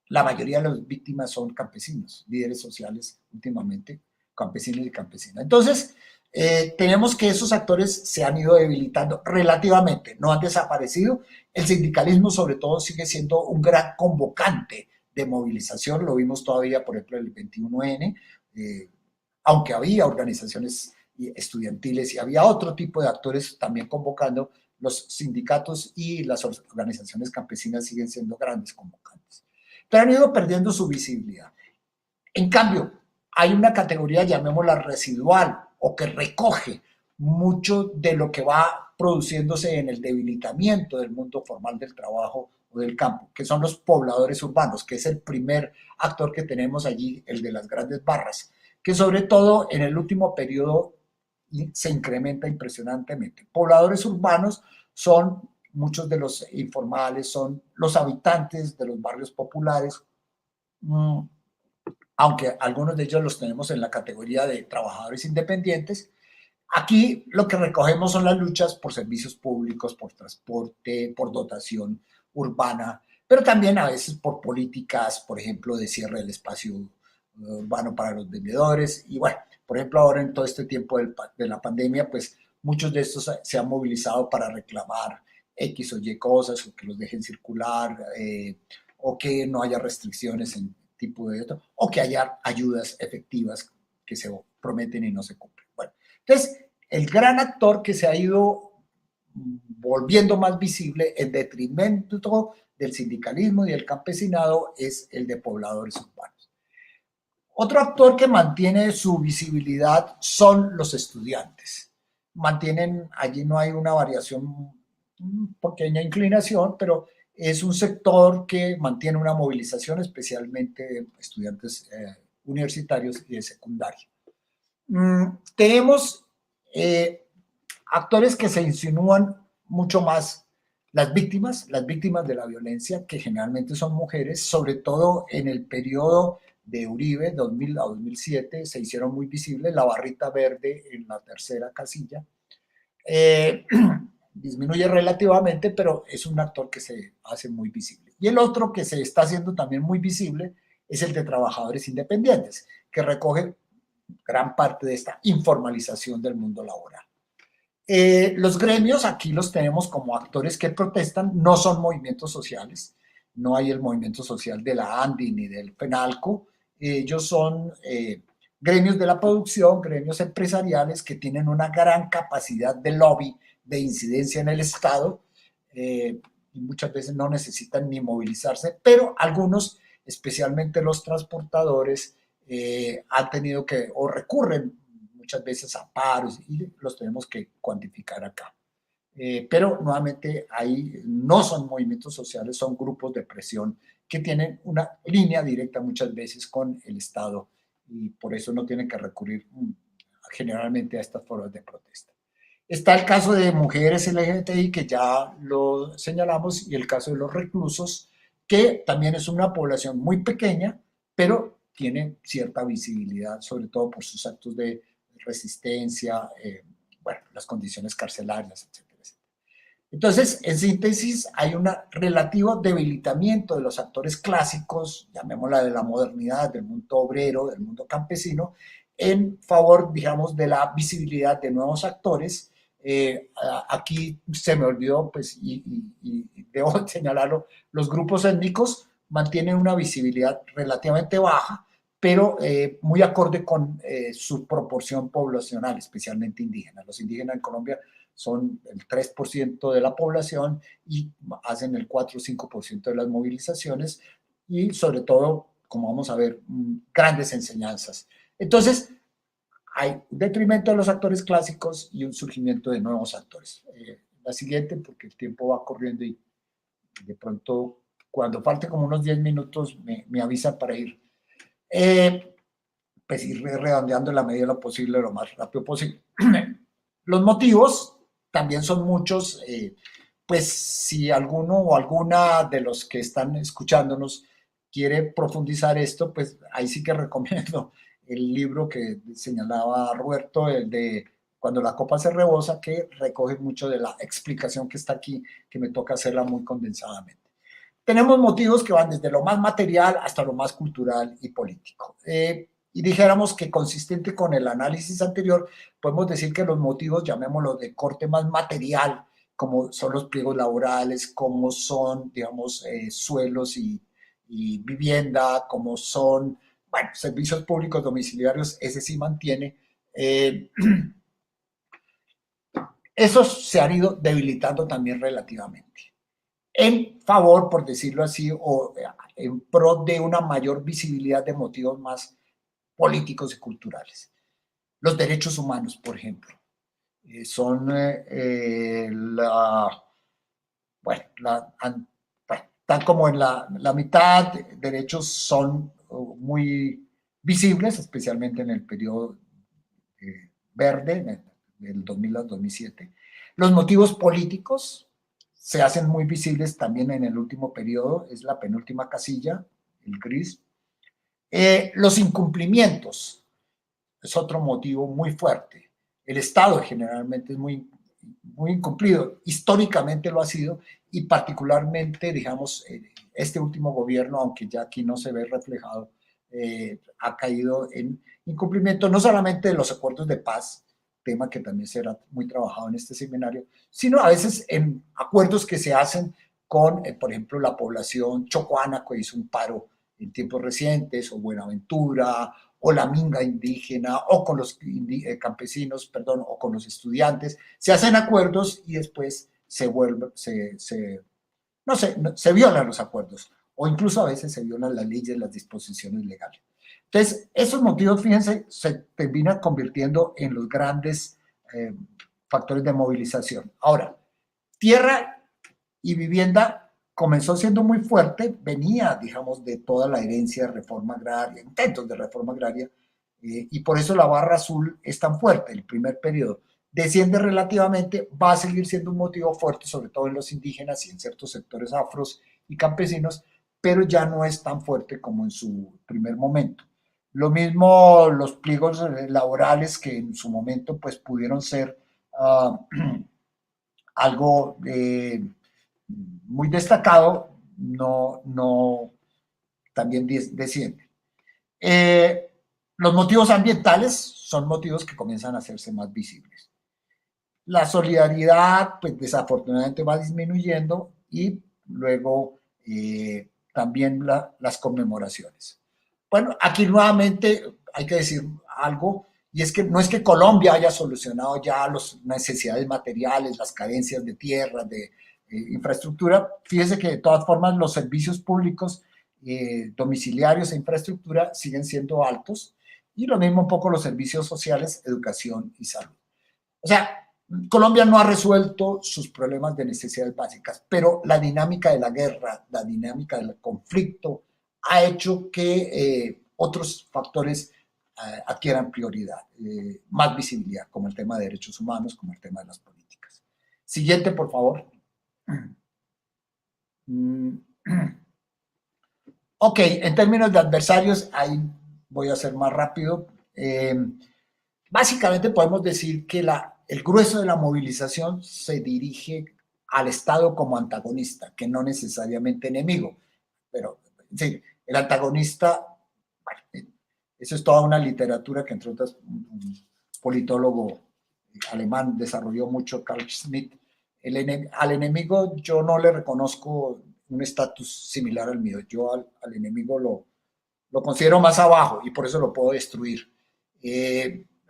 La mayoría de las víctimas son campesinos, líderes sociales últimamente, campesinos y campesinas. Entonces, tenemos que esos actores se han ido debilitando relativamente, no han desaparecido. El sindicalismo, sobre todo, sigue siendo un gran convocante de movilización. Lo vimos todavía, por ejemplo, el 21N, aunque había organizaciones estudiantiles y había otro tipo de actores también convocando, los sindicatos y las organizaciones campesinas siguen siendo grandes convocantes. Pero han ido perdiendo su visibilidad. En cambio, hay una categoría, llamémosla residual, o que recoge mucho de lo que va produciéndose en el debilitamiento del mundo formal del trabajo o del campo, que son los pobladores urbanos, que es el primer actor que tenemos allí, el de las grandes barras, que sobre todo en el último periodo se incrementa impresionantemente. Pobladores urbanos son muchos de los informales, son los habitantes de los barrios populares, aunque algunos de ellos los tenemos en la categoría de trabajadores independientes. Aquí lo que recogemos son las luchas por servicios públicos, por transporte, por dotación urbana, pero también a veces por políticas, por ejemplo, de cierre del espacio urbano para los vendedores. Y bueno, por ejemplo, ahora en todo este tiempo de la pandemia, pues muchos de estos se han movilizado para reclamar X o Y cosas, o que los dejen circular, o que no haya restricciones en tipo de esto, o que haya ayudas efectivas que se prometen y no se cumplen. Bueno, entonces, el gran actor que se ha ido volviendo más visible en detrimento del sindicalismo y del campesinado es el de pobladores urbanos. Otro actor que mantiene su visibilidad son los estudiantes. Mantienen, allí no hay una variación, pequeña inclinación, pero es un sector que mantiene una movilización, especialmente de estudiantes universitarios y de secundaria. Tenemos actores que se insinúan mucho más las víctimas de la violencia, que generalmente son mujeres, sobre todo en el periodo de Uribe, 2000 a 2007, se hicieron muy visibles, la barrita verde en la tercera casilla. Disminuye relativamente, pero es un actor que se hace muy visible. Y el otro que se está haciendo también muy visible es el de trabajadores independientes, que recoge gran parte de esta informalización del mundo laboral. Los gremios aquí los tenemos como actores que protestan, no son movimientos sociales, no hay el movimiento social de la ANDI ni del FENALCO, ellos son gremios de la producción, gremios empresariales que tienen una gran capacidad de lobby, de incidencia en el Estado, y muchas veces no necesitan ni movilizarse, pero algunos, especialmente los transportadores, han tenido que, o recurren muchas veces a paros, y los tenemos que cuantificar acá. Pero nuevamente ahí no son movimientos sociales, son grupos de presión que tienen una línea directa muchas veces con el Estado y por eso no tienen que recurrir generalmente a estas formas de protesta. Está el caso de mujeres LGBTI, que ya lo señalamos, y el caso de los reclusos, que también es una población muy pequeña, pero tiene cierta visibilidad, sobre todo por sus actos de resistencia, bueno, las condiciones carcelarias, etcétera, etcétera. Entonces, en síntesis, hay un relativo debilitamiento de los actores clásicos, llamémosla de la modernidad, del mundo obrero, del mundo campesino, en favor, digamos, de la visibilidad de nuevos actores. Aquí se me olvidó, pues, y debo señalarlo, los grupos étnicos mantienen una visibilidad relativamente baja, pero muy acorde con su proporción poblacional, especialmente indígena. Los indígenas en Colombia son el 3% de la población y hacen el 4 o 5% de las movilizaciones y sobre todo, como vamos a ver, grandes enseñanzas. Entonces, hay un detrimento de los actores clásicos y un surgimiento de nuevos actores. La siguiente, porque el tiempo va corriendo y de pronto, cuando falte como unos 10 minutos, me avisan para ir. Pues ir redondeando en la medida de lo posible, lo más rápido posible. Los motivos también son muchos, pues si alguno o alguna de los que están escuchándonos quiere profundizar esto, pues ahí sí que recomiendo el libro que señalaba Roberto, el de Cuando la copa se rebosa, que recoge mucho de la explicación que está aquí, que me toca hacerla muy condensadamente. Tenemos motivos que van desde lo más material hasta lo más cultural y político. Y dijéramos que consistente con el análisis anterior, podemos decir que los motivos, llamémoslo de corte más material, como son los pliegos laborales, como son, digamos, suelos y vivienda, como son, bueno, servicios públicos domiciliarios, ese sí mantiene. Esos se han ido debilitando también relativamente, en favor, por decirlo así, o en pro de una mayor visibilidad de motivos más políticos y culturales. Los derechos humanos, por ejemplo, son están como en la mitad, derechos son muy visibles, especialmente en el periodo verde, del 2000 al 2007. Los motivos políticos se hacen muy visibles también en el último periodo, es la penúltima casilla, el gris. Los incumplimientos es otro motivo muy fuerte. El Estado generalmente es muy incumplido, históricamente lo ha sido, y particularmente, digamos, este último gobierno, aunque ya aquí no se ve reflejado, ha caído en incumplimiento no solamente de los acuerdos de paz, tema que también será muy trabajado en este seminario, sino a veces en acuerdos que se hacen con, por ejemplo, la población chocuana, que hizo un paro en tiempos recientes, o Buenaventura, o la minga indígena, o con los campesinos, perdón, o con los estudiantes. Se hacen acuerdos y después se violan los acuerdos, o incluso a veces se violan las leyes, las disposiciones legales. Entonces, esos motivos, fíjense, se terminan convirtiendo en los grandes factores de movilización. Ahora, tierra y vivienda comenzó siendo muy fuerte, venía, digamos, de toda la herencia de reforma agraria, intentos de reforma agraria, y por eso la barra azul es tan fuerte. El primer periodo desciende relativamente, va a seguir siendo un motivo fuerte, sobre todo en los indígenas y en ciertos sectores afros y campesinos, pero ya no es tan fuerte como en su primer momento. Lo mismo los pliegos laborales, que en su momento pues pudieron ser algo muy destacado, también desciende. Los motivos ambientales son motivos que comienzan a hacerse más visibles. La solidaridad, pues desafortunadamente va disminuyendo, y luego también las conmemoraciones. Bueno, aquí nuevamente hay que decir algo, y es que no es que Colombia haya solucionado ya las necesidades materiales, las carencias de tierra, de infraestructura. Fíjese que de todas formas los servicios públicos domiciliarios e infraestructura siguen siendo altos, y lo mismo un poco los servicios sociales, educación y salud. O sea, Colombia no ha resuelto sus problemas de necesidades básicas, pero la dinámica de la guerra, la dinámica del conflicto ha hecho que otros factores adquieran prioridad, más visibilidad, como el tema de derechos humanos, como el tema de las políticas. Siguiente, por favor. Ok, en términos de adversarios, ahí voy a ser más rápido. Básicamente podemos decir que el grueso de la movilización se dirige al Estado como antagonista, que no necesariamente enemigo. Pero, sí, el antagonista, bueno, eso es toda una literatura que, entre otras, un politólogo alemán desarrolló mucho, Carl Schmitt. Al enemigo yo no le reconozco un estatus similar al mío. Yo al enemigo lo considero más abajo y por eso lo puedo destruir.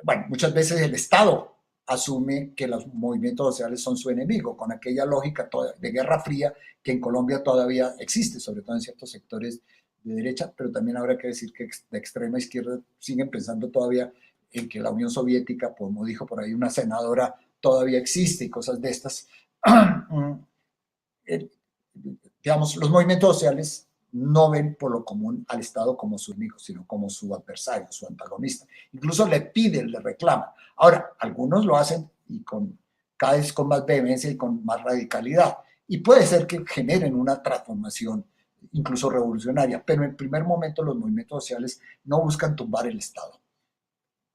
Bueno, muchas veces el Estado asume que los movimientos sociales son su enemigo, con aquella lógica de Guerra Fría que en Colombia todavía existe, sobre todo en ciertos sectores de derecha, pero también habrá que decir que de extrema izquierda siguen pensando todavía en que la Unión Soviética, como dijo por ahí una senadora, todavía existe y cosas de estas. Digamos, los movimientos sociales no ven por lo común al Estado como su enemigo, sino como su adversario, su antagonista. Incluso le piden, le reclaman. Ahora, algunos lo hacen y cada vez con más vehemencia y con más radicalidad. Y puede ser que generen una transformación, incluso revolucionaria, pero en primer momento los movimientos sociales no buscan tumbar el Estado.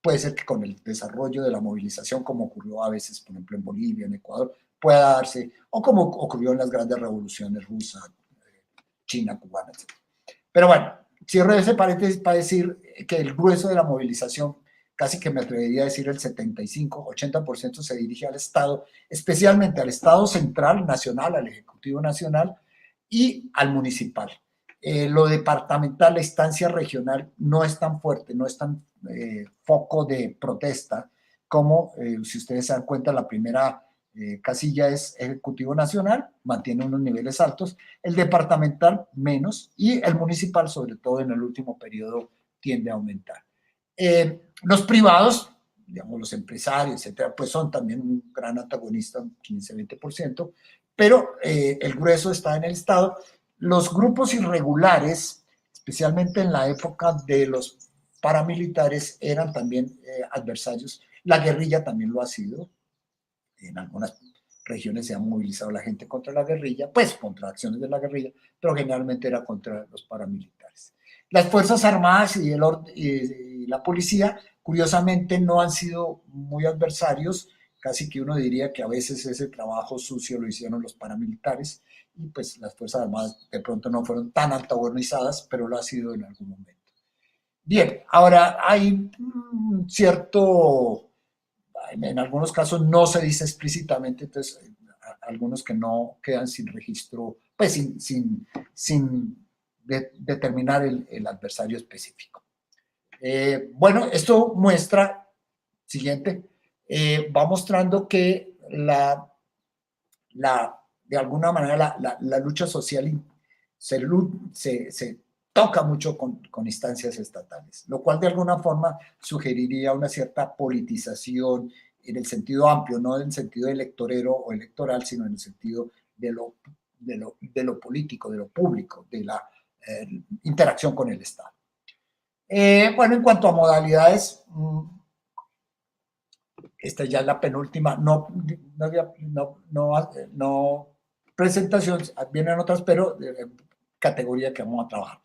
Puede ser que con el desarrollo de la movilización, como ocurrió a veces, por ejemplo, en Bolivia, en Ecuador, pueda darse, o como ocurrió en las grandes revoluciones rusas, China, cubana, etc. Pero bueno, cierro ese paréntesis para decir que el grueso de la movilización, casi que me atrevería a decir el 75-80% se dirige al Estado, especialmente al Estado central, nacional, al Ejecutivo Nacional y al municipal. Lo departamental, la instancia regional, no es tan fuerte, no es tan foco de protesta como, si ustedes se dan cuenta, la primera casilla es Ejecutivo Nacional, mantiene unos niveles altos, el departamental menos y el municipal, sobre todo en el último periodo, tiende a aumentar. Los privados, digamos los empresarios, etcétera, pues son también un gran antagonista, un 15-20%, pero el grueso está en el Estado. Los grupos irregulares, especialmente en la época de los paramilitares, eran también adversarios. La guerrilla también lo ha sido. En algunas regiones se ha movilizado la gente contra la guerrilla, pues contra acciones de la guerrilla, pero generalmente era contra los paramilitares. Las Fuerzas Armadas y la policía, curiosamente, no han sido muy adversarios, casi que uno diría que a veces ese trabajo sucio lo hicieron los paramilitares, y pues las Fuerzas Armadas de pronto no fueron tan antagonizadas, pero lo ha sido en algún momento. Bien, ahora hay cierto, en algunos casos no se dice explícitamente, entonces algunos que no quedan sin registro, pues sin determinar el adversario específico. Bueno, esto muestra, siguiente, va mostrando que de alguna manera la lucha social se toca mucho con instancias estatales, lo cual de alguna forma sugeriría una cierta politización en el sentido amplio, no en el sentido electorero o electoral, sino en el sentido de lo político, de lo público, de la interacción con el Estado. Bueno, en cuanto a modalidades, esta ya es la penúltima, no presentación, vienen otras, pero categoría que vamos a trabajar.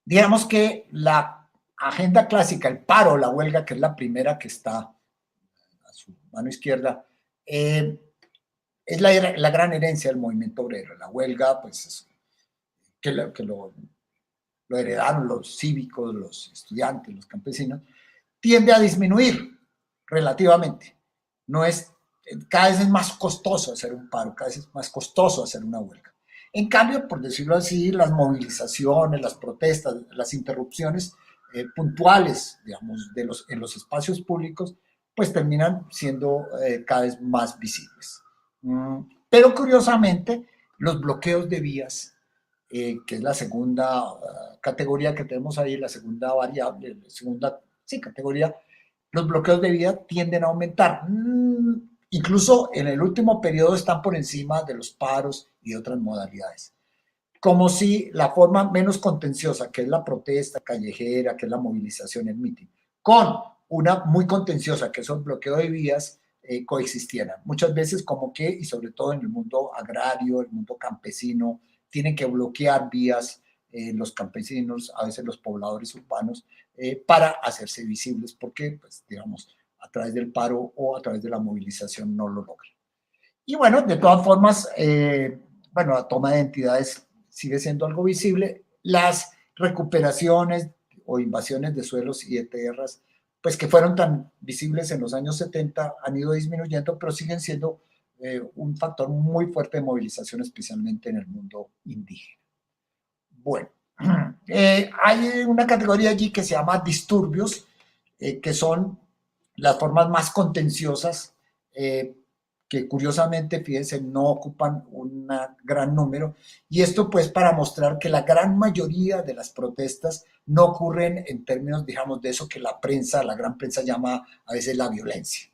Digamos que la agenda clásica, el paro, la huelga, que es la primera que está a su mano izquierda, es la gran herencia del movimiento obrero. La huelga, pues, que lo heredaron los cívicos, los estudiantes, los campesinos, tiende a disminuir relativamente. Cada vez es más costoso hacer un paro, cada vez es más costoso hacer una huelga. En cambio, por decirlo así, las movilizaciones, las protestas, las interrupciones puntuales, digamos, en los espacios públicos, pues terminan siendo cada vez más visibles. Pero curiosamente, los bloqueos de vías, que es la segunda categoría que tenemos ahí, la segunda variable, categoría, los bloqueos de vía tienden a aumentar. Incluso en el último periodo están por encima de los paros y otras modalidades. como si la forma menos contenciosa, que es la protesta callejera, que es la movilización, el mitin, con una muy contenciosa, que es el bloqueo de vías, coexistieran. Muchas veces como que, y sobre todo en el mundo agrario, el mundo campesino, tienen que bloquear vías los campesinos, a veces los pobladores urbanos, para hacerse visibles, porque, pues, digamos, a través del paro o a través de la movilización no lo logran. Y bueno, de todas formas, bueno, la toma de identidades sigue siendo algo visible. Las recuperaciones o invasiones de suelos y de tierras, pues que fueron tan visibles en los años 70, han ido disminuyendo, pero siguen siendo un factor muy fuerte de movilización, especialmente en el mundo indígena. Bueno, hay una categoría allí que se llama disturbios, que son las formas más contenciosas, que curiosamente, fíjense, no ocupan un gran número, y esto pues para mostrar que la gran mayoría de las protestas no ocurren en términos, digamos, de eso que la gran prensa llama a veces la violencia.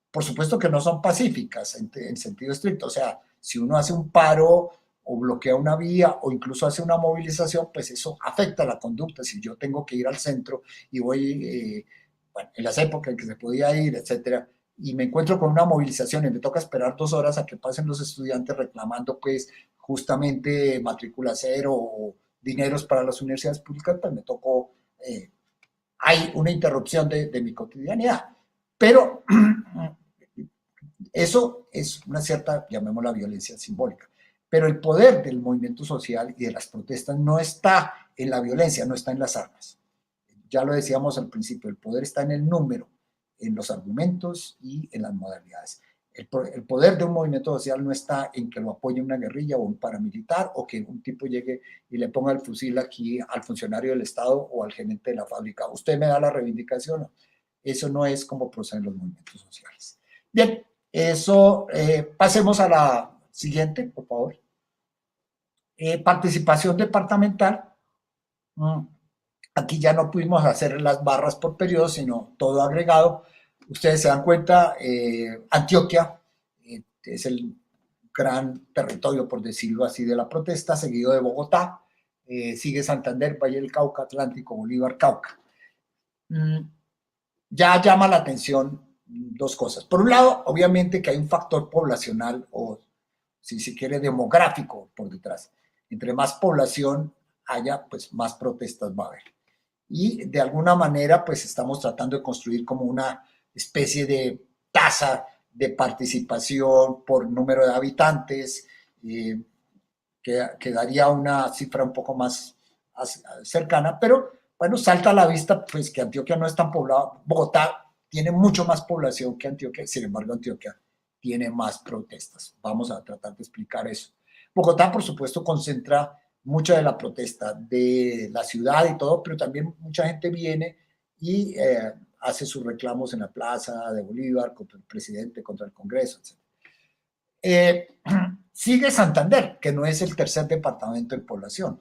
Por supuesto que no son pacíficas en sentido estricto, o sea, si uno hace un paro o bloquea una vía o incluso hace una movilización, pues eso afecta la conducta. Si yo tengo que ir al centro y voy, bueno, en las épocas en que se podía ir, etcétera, y me encuentro con una movilización y me toca esperar 2 horas a que pasen los estudiantes reclamando pues justamente matrícula cero o dineros para las universidades públicas, pues me tocó, hay una interrupción de mi cotidianidad. Pero eso es una cierta, llamémosla, violencia simbólica. Pero el poder del movimiento social y de las protestas no está en la violencia, no está en las armas. Ya lo decíamos al principio, el poder está en el número, en los argumentos y en las modalidades. El poder de un movimiento social no está en que lo apoye una guerrilla o un paramilitar o que un tipo llegue y le ponga el fusil aquí al funcionario del Estado o al gerente de la fábrica. Usted me da la reivindicación. Eso no es como proceden los movimientos sociales. Bien, eso, pasemos a la siguiente, por favor. Participación departamental. Aquí ya no pudimos hacer las barras por periodo, sino todo agregado. Ustedes se dan cuenta, Antioquia es el gran territorio, por decirlo así, de la protesta, seguido de Bogotá, sigue Santander, Valle del Cauca, Atlántico, Bolívar, Cauca. Ya llama la atención 2 cosas. Por un lado, obviamente que hay un factor poblacional o, si se quiere, demográfico por detrás. Entre más población haya, pues más protestas va a haber. Y de alguna manera, pues estamos tratando de construir como una especie de tasa de participación por número de habitantes, que daría una cifra un poco más cercana, pero bueno, salta a la vista pues que Antioquia no es tan poblada. Bogotá tiene mucho más población que Antioquia, sin embargo Antioquia tiene más protestas. Vamos a tratar de explicar eso. Bogotá, por supuesto, concentra mucha de la protesta de la ciudad y todo, pero también mucha gente viene y hace sus reclamos en la plaza de Bolívar contra el presidente, contra el Congreso, etc. Sigue Santander, que no es el tercer departamento en población.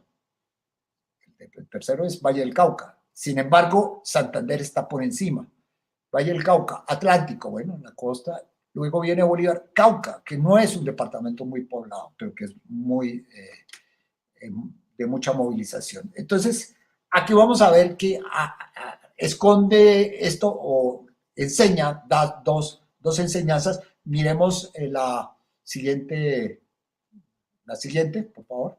El tercero es Valle del Cauca. Sin embargo, Santander está por encima. Valle del Cauca, Atlántico, bueno, en la costa. Luego viene Bolívar, Cauca, que no es un departamento muy poblado, pero que es muy de mucha movilización. Entonces, aquí vamos a ver que esconde esto o enseña, da dos enseñanzas. Miremos la siguiente, por favor.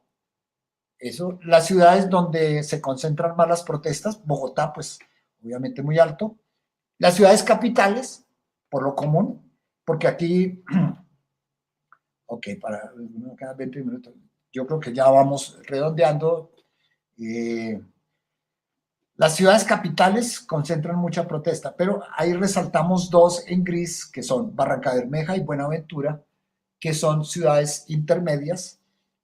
Eso, las ciudades donde se concentran más las protestas, Bogotá, pues obviamente muy alto. Las ciudades capitales, por lo común, porque aquí, ok, para cada 20 minutos, yo creo que ya vamos redondeando. Las ciudades capitales concentran mucha protesta, pero ahí resaltamos 2 en gris, que son Barrancabermeja y Buenaventura, que son ciudades intermedias,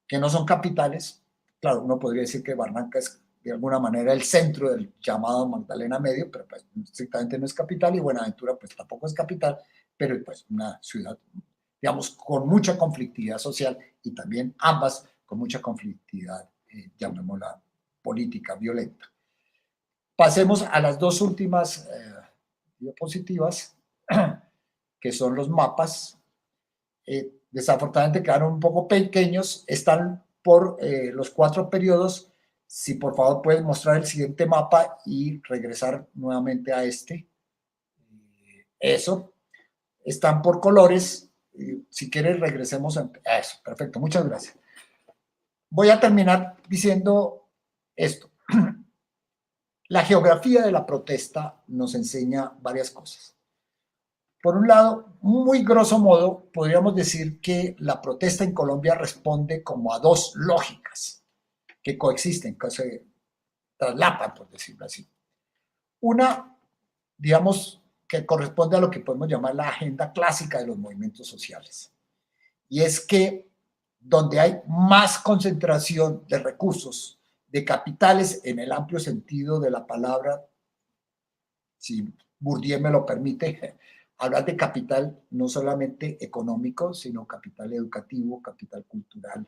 que no son capitales. Claro, uno podría decir que Barranca es de alguna manera el centro del llamado Magdalena Medio, pero pues estrictamente no es capital, y Buenaventura pues tampoco es capital, pero pues una ciudad, digamos, con mucha conflictividad social y también ambas con mucha conflictividad, llamémosla política, violenta. Pasemos a las 2 últimas diapositivas, que son los mapas. Desafortunadamente quedaron un poco pequeños, están por los 4 periodos. Si por favor puedes mostrar el siguiente mapa y regresar nuevamente a este. Eso. Están por colores. Si quieres regresemos a eso. Perfecto, muchas gracias. Voy a terminar diciendo esto. La geografía de la protesta nos enseña varias cosas. Por un lado, muy grosso modo, podríamos decir que la protesta en Colombia responde como a 2 lógicas que coexisten, que se traslapan, por decirlo así. Una, digamos, que corresponde a lo que podemos llamar la agenda clásica de los movimientos sociales. Y es que donde hay más concentración de recursos, de capitales en el amplio sentido de la palabra, si Bourdieu me lo permite, hablar de capital no solamente económico, sino capital educativo, capital cultural,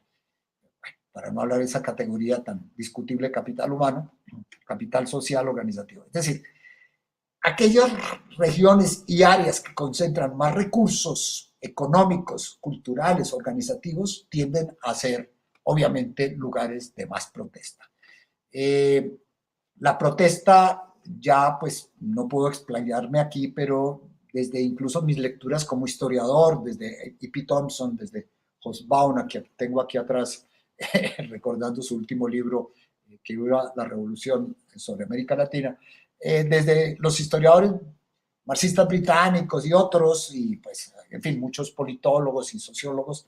para no hablar de esa categoría tan discutible, capital humano, capital social organizativo. Es decir, aquellas regiones y áreas que concentran más recursos económicos, culturales, organizativos, tienden a ser, obviamente, lugares de más protesta. La protesta, ya pues no puedo explayarme aquí, pero desde incluso mis lecturas como historiador, desde E.P. Thompson, desde Hobsbawm, que tengo aquí atrás, recordando su último libro, que iba la revolución sobre América Latina, desde los historiadores marxistas británicos y otros, y pues, en fin, muchos politólogos y sociólogos,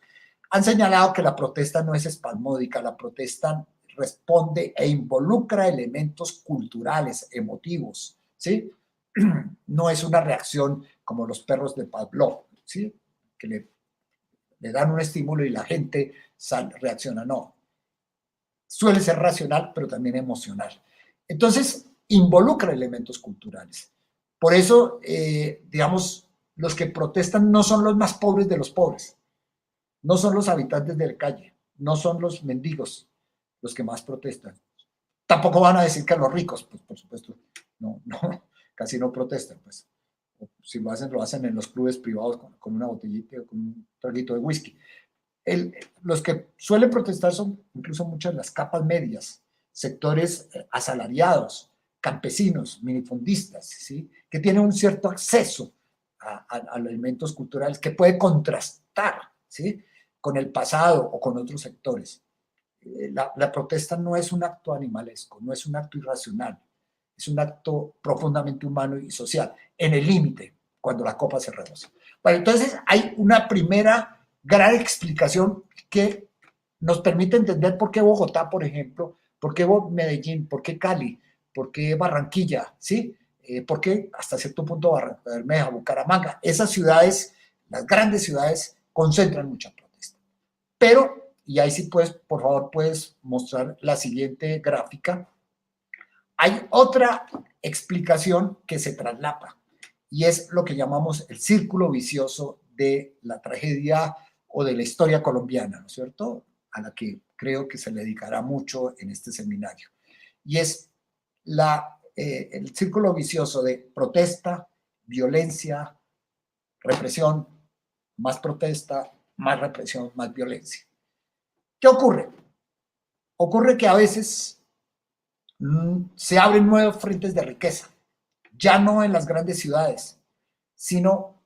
han señalado que la protesta no es espasmódica, la protesta responde e involucra elementos culturales, emotivos, ¿sí? No es una reacción como los perros de Pavlov, ¿sí? Que le dan un estímulo y la gente reacciona, no. Suele ser racional, pero también emocional. Entonces, involucra elementos culturales. Por eso, digamos, los que protestan no son los más pobres de los pobres, no son los habitantes de la calle, no son los mendigos los que más protestan. Tampoco van a decir que los ricos, pues por supuesto, no, casi no protestan, pues. Si lo hacen en los clubes privados con una botellita o con un traguito de whisky. Los que suelen protestar son incluso muchas de las capas medias, sectores asalariados, campesinos, minifundistas, ¿sí? Que tienen un cierto acceso a elementos culturales que puede contrastar, ¿sí? Con el pasado o con otros sectores. La protesta no es un acto animalesco, no es un acto irracional, es un acto profundamente humano y social, en el límite, cuando la copa se rebosa. Bueno, entonces hay una primera gran explicación que nos permite entender por qué Bogotá, por ejemplo, por qué Medellín, por qué Cali, por qué Barranquilla, ¿sí? Por qué hasta cierto punto Bermeja, Bucaramanga. Esas ciudades, las grandes ciudades, concentran mucha protesta. Pero, y ahí sí puedes, por favor, puedes mostrar la siguiente gráfica. Hay otra explicación que se traslapa y es lo que llamamos el círculo vicioso de la tragedia o de la historia colombiana, ¿no es cierto? A la que creo que se le dedicará mucho en este seminario. Y es el círculo vicioso de protesta, violencia, represión, más protesta, más represión, más violencia. ¿Qué ocurre? Ocurre que a veces se abren nuevos frentes de riqueza, ya no en las grandes ciudades, sino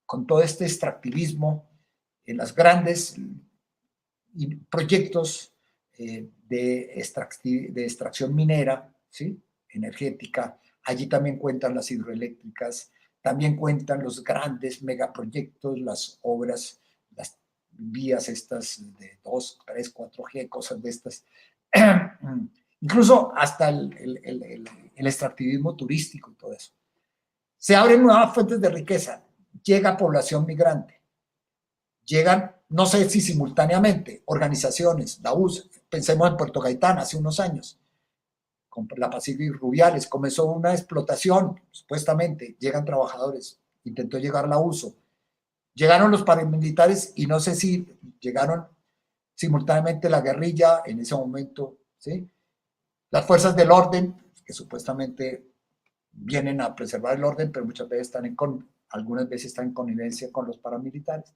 con todo este extractivismo en las grandes proyectos de extracción minera, ¿sí? Energética. Allí también cuentan las hidroeléctricas, también cuentan los grandes megaproyectos, las obras, las vías estas de 2, 3, 4G, cosas de estas. Incluso hasta el extractivismo turístico y todo eso. Se abren nuevas fuentes de riqueza, llega población migrante, llegan, no sé si simultáneamente, organizaciones, la US, pensemos en Puerto Gaitán hace unos años, con la Pacífico Rubiales, comenzó una explotación, supuestamente, llegan trabajadores, intentó llegar la USO, llegaron los paramilitares y no sé si llegaron simultáneamente la guerrilla en ese momento, ¿sí? Las fuerzas del orden, que supuestamente vienen a preservar el orden, pero muchas veces algunas veces están en connivencia con los paramilitares.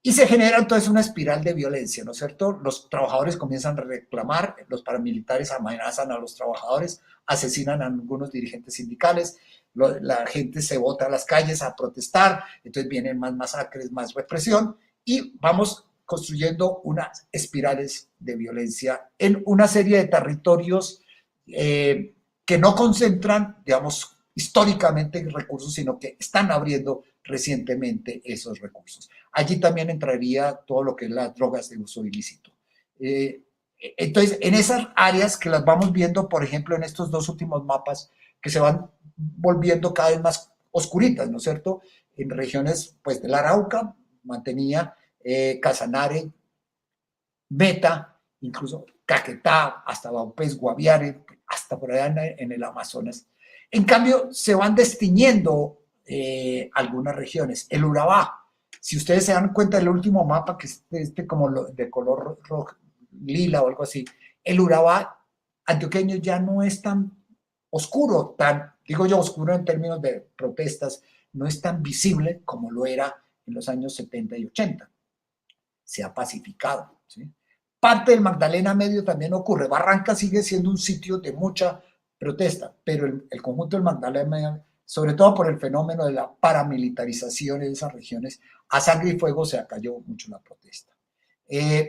Y se genera entonces una espiral de violencia, ¿no es cierto? Los trabajadores comienzan a reclamar, los paramilitares amenazan a los trabajadores, asesinan a algunos dirigentes sindicales, la gente se bota a las calles a protestar, entonces vienen más masacres, más represión, y vamos construyendo unas espirales de violencia en una serie de territorios que no concentran, digamos, históricamente recursos, sino que están abriendo recientemente esos recursos. Allí también entraría todo lo que es las drogas de uso ilícito. Entonces, en esas áreas que las vamos viendo, por ejemplo, en estos dos últimos mapas, que se van volviendo cada vez más oscuritas, ¿no es cierto? En regiones, pues, del Arauca, Mantenía, Casanare, Meta, incluso Caquetá, hasta Vaupés, Guaviare, hasta por allá en el Amazonas. En cambio, se van destiñendo algunas regiones. El Urabá, si ustedes se dan cuenta del último mapa, que es como de color rojo, lila o algo así, el Urabá antioqueño ya no es tan oscuro, digo yo oscuro en términos de protestas, no es tan visible como lo era en los años 70 y 80. Se ha pacificado, ¿sí? Parte del Magdalena Medio también ocurre. Barranca sigue siendo un sitio de mucha protesta, pero el conjunto del Magdalena Medio, sobre todo por el fenómeno de la paramilitarización de esas regiones, a sangre y fuego se acalló mucho la protesta.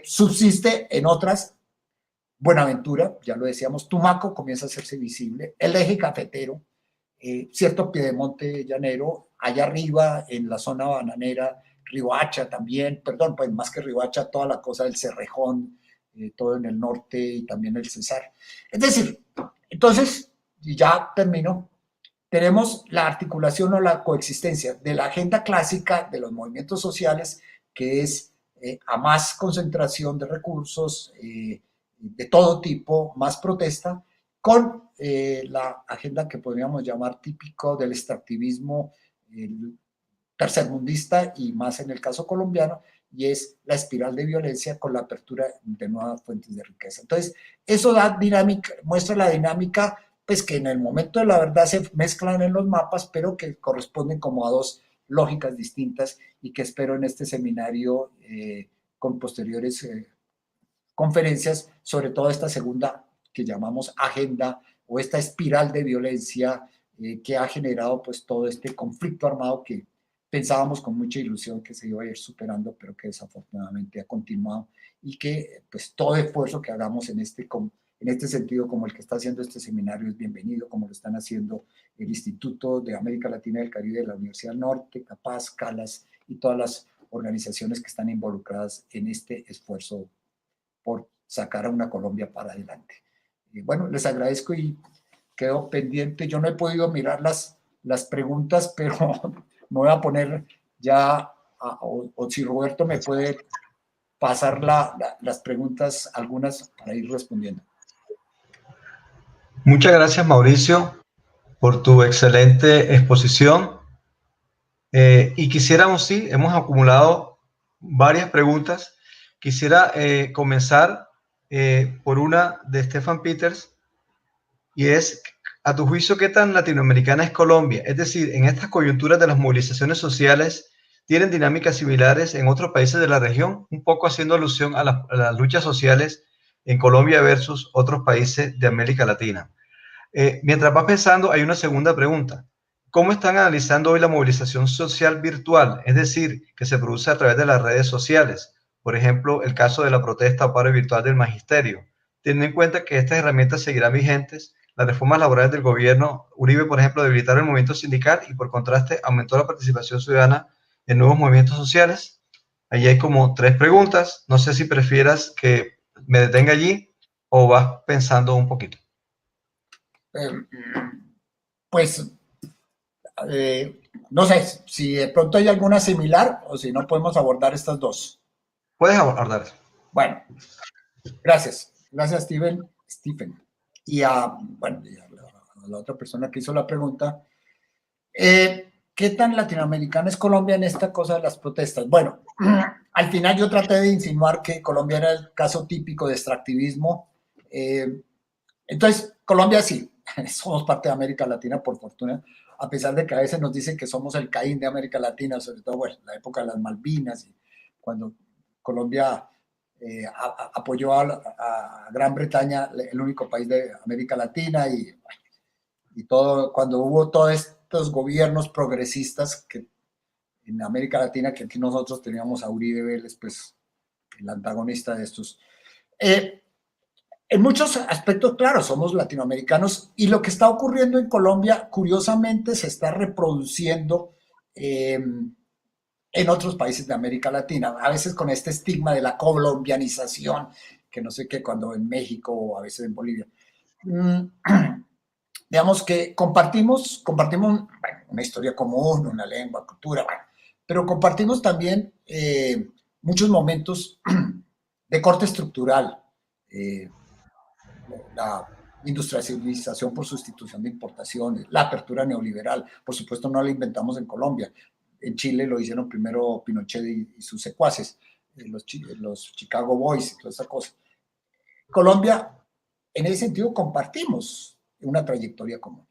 Subsiste en otras, Buenaventura, ya lo decíamos, Tumaco comienza a hacerse visible, el eje cafetero, cierto Piedemonte llanero, allá arriba en la zona bananera, Riohacha también, perdón, pues más que Riohacha, toda la cosa del Cerrejón, todo en el norte y también el Cesar. Es decir, entonces, y ya termino, tenemos la articulación o la coexistencia de la agenda clásica de los movimientos sociales, que es a más concentración de recursos de todo tipo, más protesta, con la agenda que podríamos llamar típico del extractivismo tercermundista y más en el caso colombiano, y es la espiral de violencia con la apertura de nuevas fuentes de riqueza. Entonces, eso da dinámica, muestra la dinámica, pues que en el momento de la verdad se mezclan en los mapas, pero que corresponden como a dos lógicas distintas y que espero en este seminario con posteriores conferencias, sobre todo esta segunda que llamamos agenda o esta espiral de violencia que ha generado pues todo este conflicto armado que pensábamos con mucha ilusión que se iba a ir superando, pero que desafortunadamente ha continuado y que pues todo esfuerzo que hagamos en este sentido, como el que está haciendo este seminario, es bienvenido, como lo están haciendo el Instituto de América Latina y el Caribe de la Universidad del Norte, CAPAZ, CALAS y todas las organizaciones que están involucradas en este esfuerzo por sacar a una Colombia para adelante. Y bueno, les agradezco y quedo pendiente. Yo no he podido mirar las preguntas, pero me voy a poner ya, o si Roberto me puede pasar las preguntas, algunas, para ir respondiendo. Muchas gracias, Mauricio, por tu excelente exposición. Y quisiéramos, sí, hemos acumulado varias preguntas. Quisiera comenzar por una de Stefan Peters, y es, a tu juicio, ¿qué tan latinoamericana es Colombia? Es decir, en estas coyunturas de las movilizaciones sociales, ¿tienen dinámicas similares en otros países de la región? Un poco haciendo alusión a las luchas sociales en Colombia versus otros países de América Latina. Mientras vas pensando, hay una segunda pregunta. ¿Cómo están analizando hoy la movilización social virtual? Es decir, que se produce a través de las redes sociales. Por ejemplo, el caso de la protesta o paro virtual del magisterio. Teniendo en cuenta que estas herramientas seguirán vigentes, las reformas laborales del gobierno Uribe, por ejemplo, debilitaron el movimiento sindical y por contraste aumentó la participación ciudadana en nuevos movimientos sociales. Allí hay como 3 preguntas. No sé si prefieras que me detenga allí o vas pensando un poquito. Pues no sé si de pronto hay alguna similar o si no podemos abordar estas dos. Puedes abordar. Bueno, gracias. Gracias, Stephen. Y a la otra persona que hizo la pregunta. ¿Qué tan latinoamericana es Colombia en esta cosa de las protestas? Bueno, al final yo traté de insinuar que Colombia era el caso típico de extractivismo. Entonces, Colombia sí, somos parte de América Latina, por fortuna, a pesar de que a veces nos dicen que somos el Caín de América Latina, sobre todo, bueno, la época de las Malvinas, y cuando Colombia apoyó a Gran Bretaña, el único país de América Latina, y todo, cuando hubo todos estos gobiernos progresistas que en América Latina, que aquí nosotros teníamos a Uribe Vélez, pues el antagonista de estos. En muchos aspectos, claro, somos latinoamericanos, y lo que está ocurriendo en Colombia, curiosamente, se está reproduciendo en otros países de América Latina, a veces con este estigma de la colombianización, que no sé qué, cuando en México o a veces en Bolivia. Digamos que compartimos bueno, una historia común, una lengua, cultura, bueno, pero compartimos también muchos momentos de corte estructural, la industrialización por sustitución de importaciones, la apertura neoliberal, por supuesto no la inventamos en Colombia, en Chile lo hicieron primero Pinochet y sus secuaces, los Chicago Boys y toda esa cosa. Colombia, en ese sentido, compartimos una trayectoria común.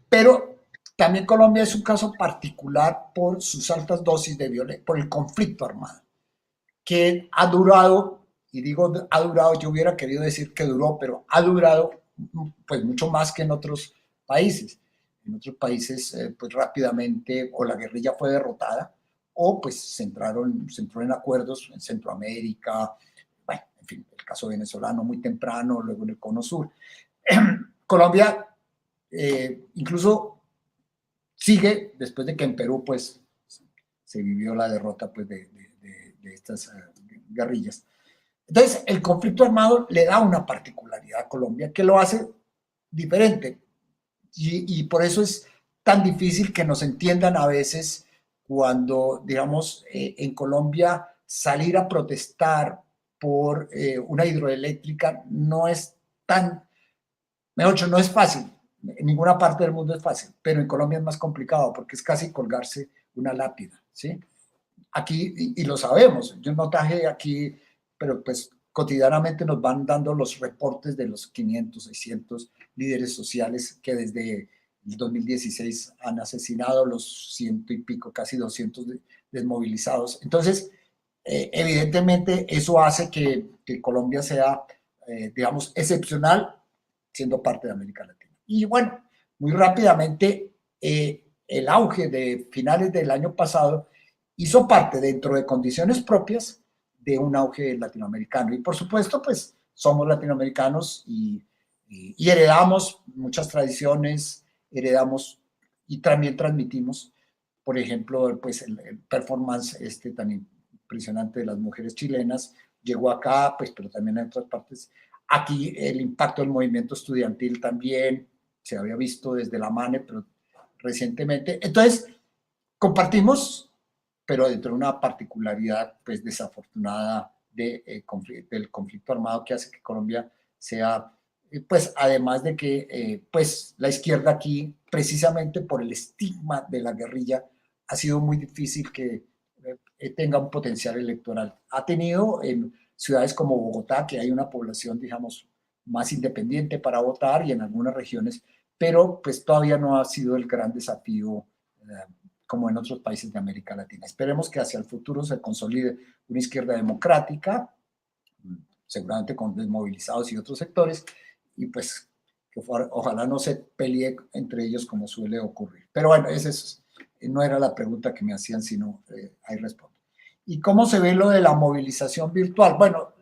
Pero también Colombia es un caso particular por sus altas dosis de violencia, por el conflicto armado, que ha durado, y digo ha durado, yo hubiera querido decir que duró, pero ha durado pues mucho más que en otros países. En otros países, pues rápidamente, o la guerrilla fue derrotada, o pues se entró en acuerdos en Centroamérica, bueno, en fin, el caso venezolano muy temprano, luego en el Cono Sur. Colombia incluso sigue, después de que en Perú pues se vivió la derrota pues de estas guerrillas. Entonces, el conflicto armado le da una particularidad a Colombia que lo hace diferente, y por eso es tan difícil que nos entiendan a veces cuando, digamos, en Colombia salir a protestar por una hidroeléctrica no es tan, mejor dicho, no es fácil. En ninguna parte del mundo es fácil, pero en Colombia es más complicado porque es casi colgarse una lápida, ¿sí? Aquí, y lo sabemos, yo no traje aquí, pero pues cotidianamente nos van dando los reportes de los 500, 600 líderes sociales que desde el 2016 han asesinado, los 100 y pico, casi 200 desmovilizados. Entonces, evidentemente eso hace que Colombia sea, digamos, excepcional siendo parte de América Latina. Y bueno, muy rápidamente, el auge de finales del año pasado hizo parte, dentro de condiciones propias, de un auge latinoamericano. Y por supuesto, pues somos latinoamericanos y heredamos muchas tradiciones, heredamos y también transmitimos, por ejemplo, pues el performance tan impresionante de las mujeres chilenas llegó acá, pues, pero también en otras partes. Aquí el impacto del movimiento estudiantil también se había visto desde la MANE, pero recientemente. Entonces, compartimos, pero dentro de una particularidad pues desafortunada del conflicto armado, que hace que Colombia sea, pues además de que pues la izquierda aquí, precisamente por el estigma de la guerrilla, ha sido muy difícil que tenga un potencial electoral. Ha tenido en ciudades como Bogotá, que hay una población, digamos, más independiente para votar, y en algunas regiones, pero pues todavía no ha sido el gran desafío como en otros países de América Latina. Esperemos que hacia el futuro se consolide una izquierda democrática, seguramente con desmovilizados y otros sectores, y pues que ojalá no se pelee entre ellos como suele ocurrir. Pero bueno, no era la pregunta que me hacían, sino ahí respondo. ¿Y cómo se ve lo de la movilización virtual? Bueno,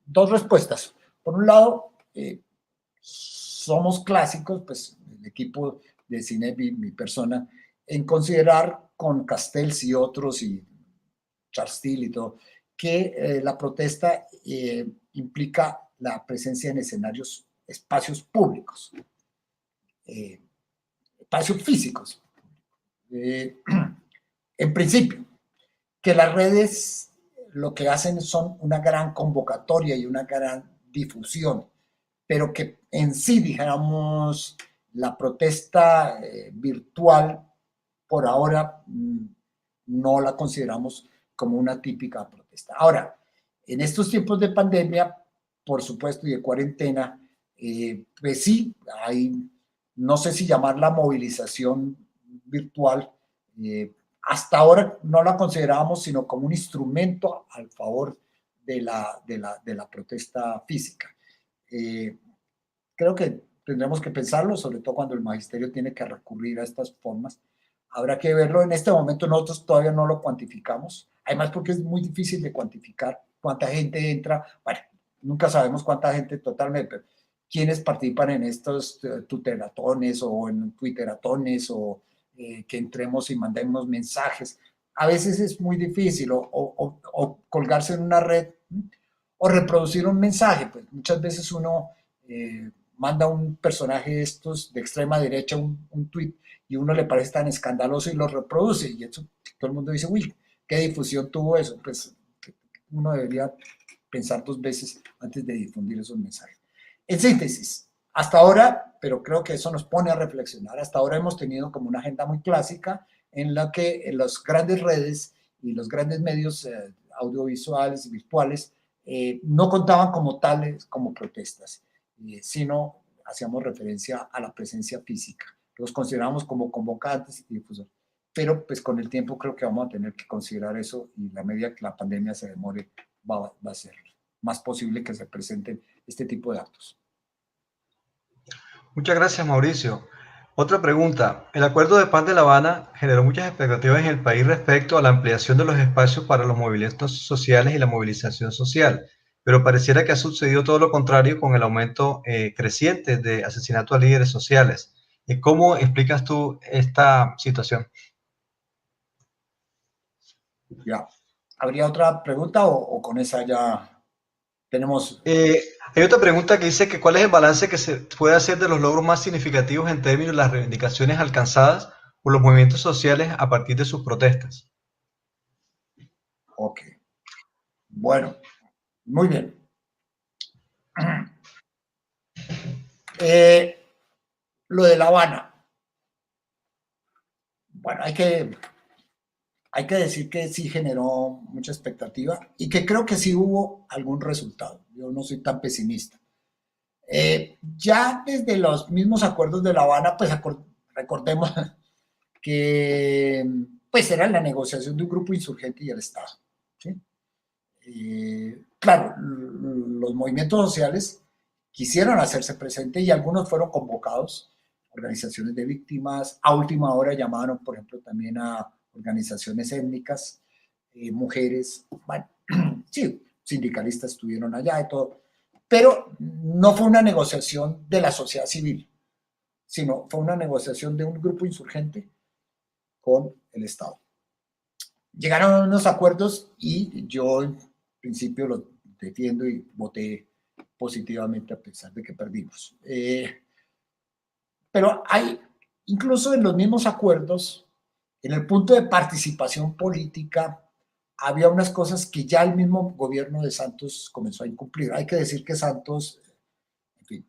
dos respuestas. Por un lado, somos clásicos, pues el equipo de CINEP, mi persona, en considerar con Castells y otros, y Charles Steele y todo, que la protesta implica la presencia en escenarios, espacios públicos, espacios físicos. En principio, que las redes lo que hacen son una gran convocatoria y una gran difusión, pero que en sí, digamos, la protesta virtual, por ahora no la consideramos como una típica protesta. Ahora, en estos tiempos de pandemia, por supuesto, y de cuarentena, pues sí, hay, no sé si llamarla movilización virtual, hasta ahora no la considerábamos sino como un instrumento al favor de la protesta física. Creo que tendremos que pensarlo, sobre todo cuando el magisterio tiene que recurrir a estas formas. Habrá que verlo. En este momento nosotros todavía no lo cuantificamos, además porque es muy difícil de cuantificar cuánta gente entra. Bueno, nunca sabemos cuánta gente totalmente, pero quiénes participan en estos tutelatones o en twitteratones o que entremos y mandemos mensajes. A veces es muy difícil o colgarse en una red o reproducir un mensaje. Pues muchas veces uno manda un personaje de estos de extrema derecha un tweet y uno le parece tan escandaloso y lo reproduce y eso, todo el mundo dice, uy, ¿qué difusión tuvo eso? Pues uno debería pensar 2 veces antes de difundir esos mensajes. En síntesis, hasta ahora, pero creo que eso nos pone a reflexionar, hasta ahora hemos tenido como una agenda muy clásica en la que en las grandes redes y los grandes medios audiovisuales y virtuales no contaban como tales, como protestas, sino hacíamos referencia a la presencia física. Los consideramos como convocantes y difusores. Pero pues con el tiempo creo que vamos a tener que considerar eso y la medida que la pandemia se demore va a ser más posible que se presenten este tipo de actos. Muchas gracias, Mauricio. Otra pregunta. El Acuerdo de Paz de La Habana generó muchas expectativas en el país respecto a la ampliación de los espacios para los movimientos sociales y la movilización social, pero pareciera que ha sucedido todo lo contrario con el aumento creciente de asesinatos a líderes sociales. ¿Cómo explicas tú esta situación? Ya. ¿Habría otra pregunta o con esa ya tenemos? Hay otra pregunta que dice que ¿cuál es el balance que se puede hacer de los logros más significativos en términos de las reivindicaciones alcanzadas por los movimientos sociales a partir de sus protestas? Ok. Bueno, muy bien. Lo de La Habana. Bueno, hay que decir que sí generó mucha expectativa y que creo que sí hubo algún resultado. Yo no soy tan pesimista. Ya desde los mismos acuerdos de La Habana, pues recordemos que pues era la negociación de un grupo insurgente y el Estado. ¿Sí? Claro, los movimientos sociales quisieron hacerse presentes y algunos fueron convocados, organizaciones de víctimas, a última hora llamaron, por ejemplo, también a organizaciones étnicas, mujeres, bueno, sí, sindicalistas estuvieron allá y todo, pero no fue una negociación de la sociedad civil, sino fue una negociación de un grupo insurgente con el Estado. Llegaron a unos acuerdos y yo en principio los defiendo y voté positivamente a pesar de que perdimos. Pero hay, incluso en los mismos acuerdos, en el punto de participación política, había unas cosas que ya el mismo gobierno de Santos comenzó a incumplir. Hay que decir que Santos, en fin,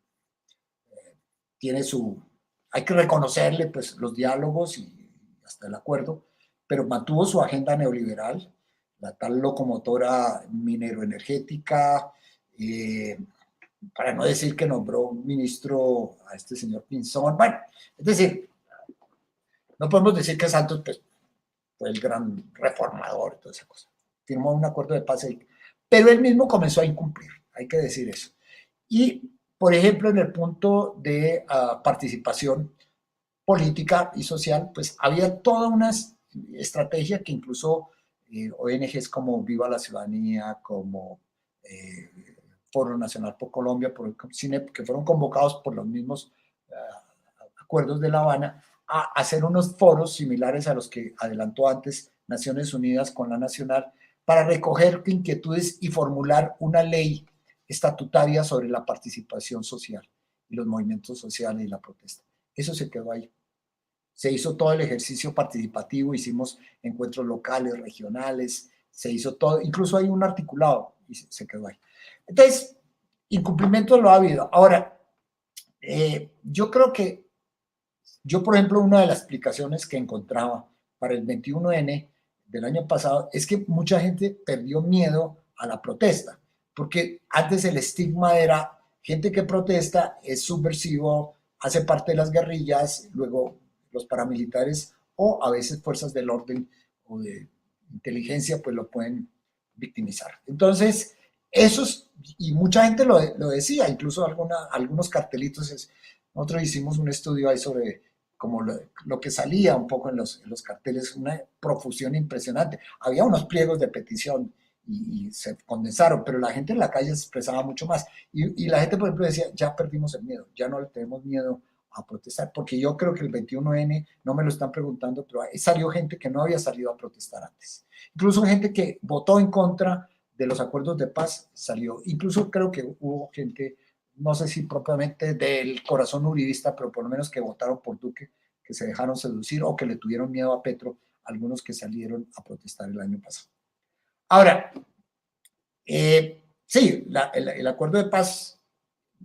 hay que reconocerle pues los diálogos y hasta el acuerdo, pero mantuvo su agenda neoliberal, la tal locomotora minero-energética, para no decir que nombró ministro a este señor Pinzón. Bueno, es decir, no podemos decir que Santos pues, fue el gran reformador, toda esa cosa. Firmó un acuerdo de paz, pero él mismo comenzó a incumplir, hay que decir eso. Y, por ejemplo, en el punto de participación política y social, pues había toda una estrategia que incluso ONGs como Viva la Ciudadanía, como Foro Nacional por Colombia, por el CINEP, que fueron convocados por los mismos acuerdos de La Habana, a hacer unos foros similares a los que adelantó antes Naciones Unidas con la Nacional, para recoger inquietudes y formular una ley estatutaria sobre la participación social y los movimientos sociales y la protesta. Eso se quedó ahí. Se hizo todo el ejercicio participativo, hicimos encuentros locales, regionales, se hizo todo, incluso hay un articulado y se quedó ahí. Entonces, incumplimiento lo ha habido. Ahora, yo creo que, por ejemplo, una de las explicaciones que encontraba para el 21N del año pasado es que mucha gente perdió miedo a la protesta, porque antes el estigma era gente que protesta, es subversivo, hace parte de las guerrillas, luego los paramilitares o a veces fuerzas del orden o de inteligencia, pues lo pueden victimizar. Entonces, esos, y mucha gente lo decía, incluso algunos cartelitos, nosotros hicimos un estudio ahí sobre como lo que salía un poco en los carteles, una profusión impresionante. Había unos pliegos de petición y se condensaron, pero la gente en la calle se expresaba mucho más. Y la gente, por ejemplo, decía, ya perdimos el miedo, ya no le tenemos miedo a protestar, porque yo creo que el 21N, no me lo están preguntando, pero salió gente que no había salido a protestar antes. Incluso gente que votó en contra de los acuerdos de paz salió. Incluso creo que hubo gente, no sé si propiamente del corazón uribista, pero por lo menos que votaron por Duque, que se dejaron seducir o que le tuvieron miedo a Petro, algunos que salieron a protestar el año pasado. Ahora, sí, el acuerdo de paz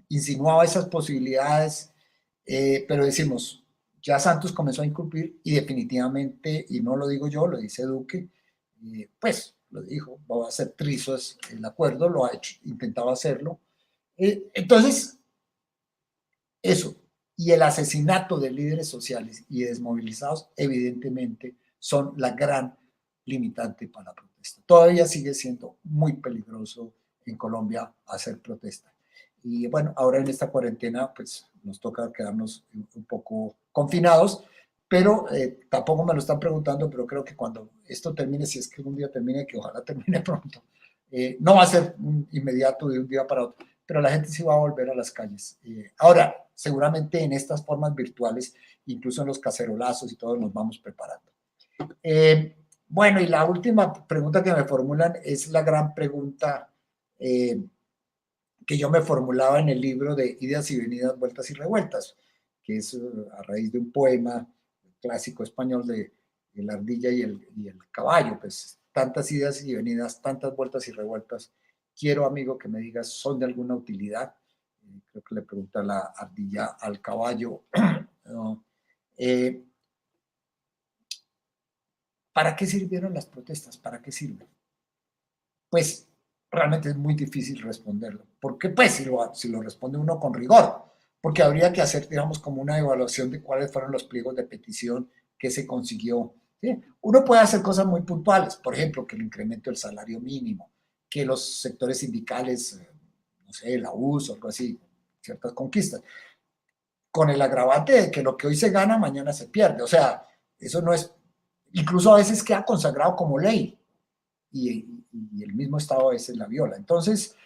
insinuaba esas posibilidades, pero decimos, ya Santos comenzó a incumplir y definitivamente, y no lo digo yo, lo dice Duque, pues lo dijo, va a hacer trizos el acuerdo, lo ha hecho, intentaba hacerlo. Entonces, eso, y el asesinato de líderes sociales y desmovilizados, evidentemente, son la gran limitante para la protesta. Todavía sigue siendo muy peligroso en Colombia hacer protesta. Y bueno, ahora en esta cuarentena, pues nos toca quedarnos un poco confinados, pero tampoco me lo están preguntando, pero creo que cuando esto termine, si es que algún día termine, que ojalá termine pronto, no va a ser inmediato de un día para otro, pero la gente sí va a volver a las calles. Ahora, seguramente en estas formas virtuales, incluso en los cacerolazos y todo, nos vamos preparando. Bueno, y la última pregunta que me formulan es la gran pregunta que yo me formulaba en el libro de Idas y Venidas, Vueltas y Revueltas, que es a raíz de un poema clásico español de La ardilla y el caballo, pues tantas idas y venidas, tantas vueltas y revueltas. Quiero, amigo, que me digas, ¿son de alguna utilidad? Creo que le pregunta la ardilla al caballo. ¿No? ¿Para qué sirvieron las protestas? ¿Para qué sirven? Pues realmente es muy difícil responderlo. ¿Por qué? Pues si lo responde uno con rigor, porque habría que hacer, digamos, como una evaluación de cuáles fueron los pliegos de petición que se consiguió. ¿Sí? Uno puede hacer cosas muy puntuales, por ejemplo, que el incremento del salario mínimo, que los sectores sindicales, no sé, la US o algo así, ciertas conquistas, con el agravante de que lo que hoy se gana, mañana se pierde. O sea, eso no es, incluso a veces queda consagrado como ley. Y el mismo Estado a veces la viola. Entonces,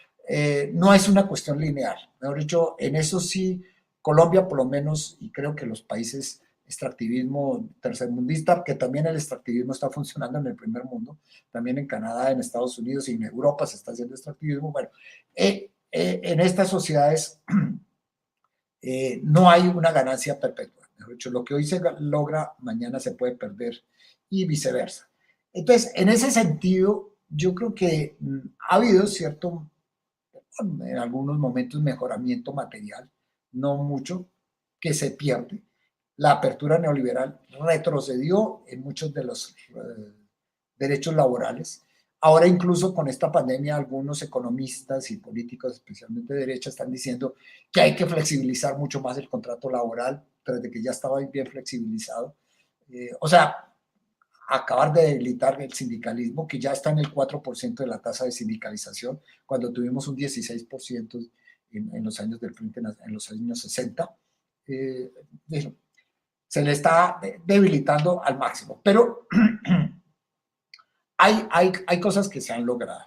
no es una cuestión lineal. Mejor dicho, en eso sí, Colombia por lo menos, y creo que los países extractivismo tercermundista, que también el extractivismo está funcionando en el primer mundo, también en Canadá, en Estados Unidos y en Europa se está haciendo extractivismo. Bueno, en estas sociedades no hay una ganancia perpetua. Mejor dicho, lo que hoy se logra, mañana se puede perder y viceversa. Entonces, en ese sentido, yo creo que ha habido cierto, en algunos momentos, mejoramiento material, no mucho, que se pierde. La apertura neoliberal retrocedió en muchos de los derechos laborales. Ahora incluso con esta pandemia algunos economistas y políticos, especialmente de derecha, están diciendo que hay que flexibilizar mucho más el contrato laboral, tras de que ya estaba bien flexibilizado. O sea, acabar de debilitar el sindicalismo, que ya está en el 4% de la tasa de sindicalización, cuando tuvimos un 16% en los años del frente, en los años 60. Se le está debilitando al máximo. Pero hay cosas que se han logrado.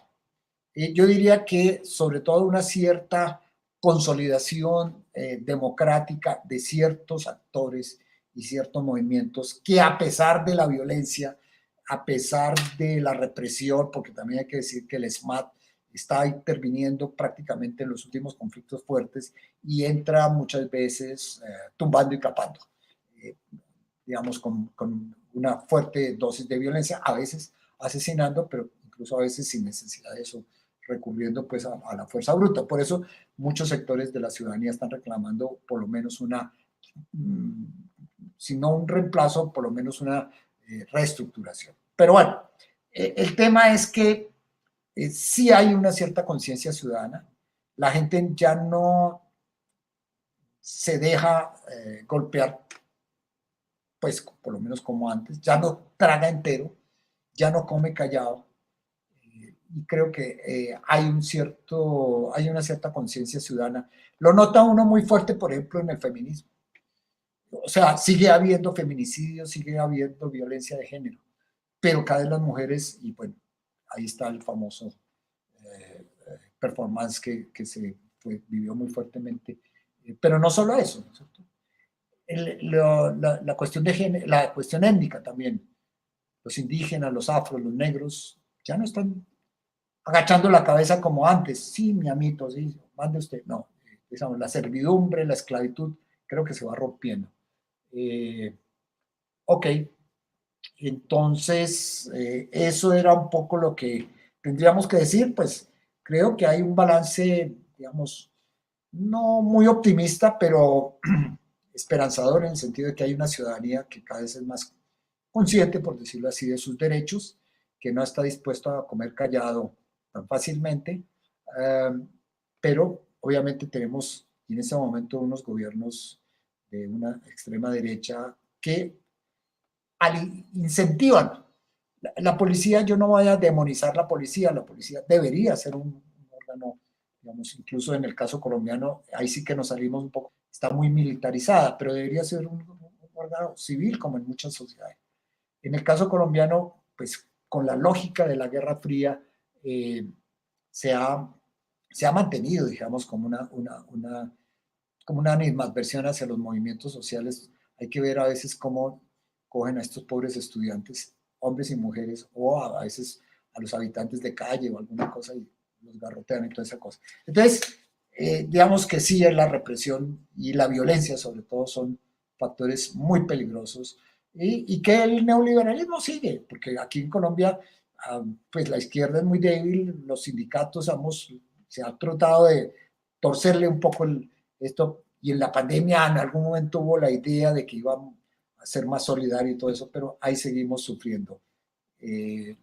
Yo diría que sobre todo una cierta consolidación democrática de ciertos actores y ciertos movimientos que a pesar de la violencia, a pesar de la represión, porque también hay que decir que el SMAT está interviniendo prácticamente en los últimos conflictos fuertes y entra muchas veces tumbando y capando, digamos, con una fuerte dosis de violencia, a veces asesinando, pero incluso a veces sin necesidad de eso, recurriendo pues a la fuerza bruta. Por eso muchos sectores de la ciudadanía están reclamando por lo menos una, si no un reemplazo, por lo menos una reestructuración. Pero bueno, el tema es que sí hay una cierta conciencia ciudadana. La gente ya no se deja golpear, pues por lo menos como antes, ya no traga entero. ya no come callado. Y creo que hay una cierta conciencia ciudadana. Lo nota uno muy fuerte, por ejemplo, en el feminismo. O sea, sigue habiendo feminicidios, sigue habiendo violencia de género, pero cada vez las mujeres, y bueno, ahí está el famoso performance que se vivió muy fuertemente, pero no solo eso, ¿no es cierto? La cuestión de género, la cuestión étnica también, los indígenas, los afros, los negros, ya no están agachando la cabeza como antes, sí, mi amito, sí, mande usted, no, digamos, la servidumbre, la esclavitud, creo que se va rompiendo. Ok, entonces eso era un poco lo que tendríamos que decir, pues creo que hay un balance, digamos, no muy optimista, pero esperanzador en el sentido de que hay una ciudadanía que cada vez es más consciente, por decirlo así, de sus derechos, que no está dispuesto a comer callado tan fácilmente, pero obviamente tenemos en este momento unos gobiernos de una extrema derecha que incentivan. La policía, yo no voy a demonizar la policía debería ser un órgano, digamos, incluso en el caso colombiano, ahí sí que nos salimos un poco, está muy militarizada, pero debería ser un órgano civil como en muchas sociedades. En el caso colombiano, pues con la lógica de la Guerra Fría, se ha mantenido, digamos, como una animadversión hacia los movimientos sociales. Hay que ver a veces cómo cogen a estos pobres estudiantes, hombres y mujeres, o a veces a los habitantes de calle o alguna cosa, y los garrotean y toda esa cosa. Entonces, digamos que sí, la represión y la violencia sobre todo son factores muy peligrosos, y que el neoliberalismo sigue, porque aquí en Colombia, pues la izquierda es muy débil, los sindicatos se ha tratado de torcerle un poco esto, y en la pandemia en algún momento hubo la idea de que iba a ser más solidario y todo eso, pero ahí seguimos sufriendo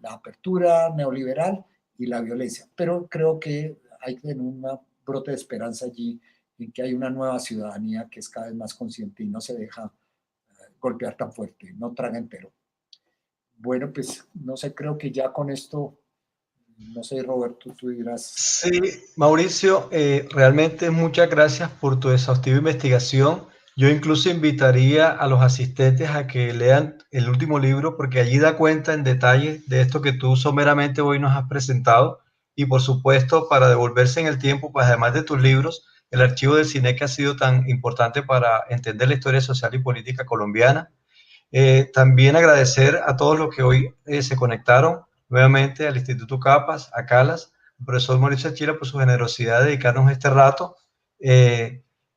la apertura neoliberal y la violencia. Pero creo que hay un brote de esperanza allí, en que hay una nueva ciudadanía que es cada vez más consciente y no se deja golpear tan fuerte, no traga entero. Bueno, pues no sé, creo que ya con esto, no sé, Roberto, tú dirás. Sí, Mauricio, realmente muchas gracias por tu exhaustiva investigación. Yo incluso invitaría a los asistentes a que lean el último libro, porque allí da cuenta en detalle de esto que tú someramente hoy nos has presentado. Y por supuesto, para devolverse en el tiempo, pues además de tus libros, el archivo del cine que ha sido tan importante para entender la historia social y política colombiana. También agradecer a todos los que hoy se conectaron, nuevamente al Instituto Capas, a Calas, al profesor Mauricio Achila por su generosidad de dedicarnos este rato,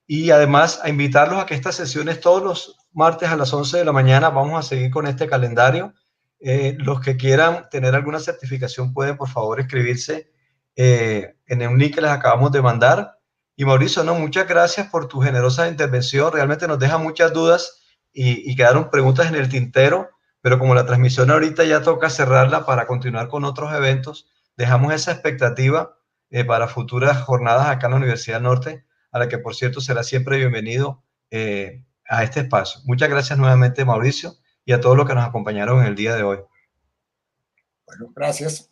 y además a invitarlos a que estas sesiones todos los martes a las 11 de la mañana vamos a seguir con este calendario. Los que quieran tener alguna certificación pueden por favor escribirse en un link que les acabamos de mandar. Y Mauricio, no, muchas gracias por tu generosa intervención, realmente nos deja muchas dudas y quedaron preguntas en el tintero, pero como la transmisión ahorita ya toca cerrarla para continuar con otros eventos, dejamos esa expectativa para futuras jornadas acá en la Universidad Norte, a la que por cierto será siempre bienvenido a este espacio. Muchas gracias nuevamente, Mauricio, y a todos los que nos acompañaron en el día de hoy. Bueno, gracias.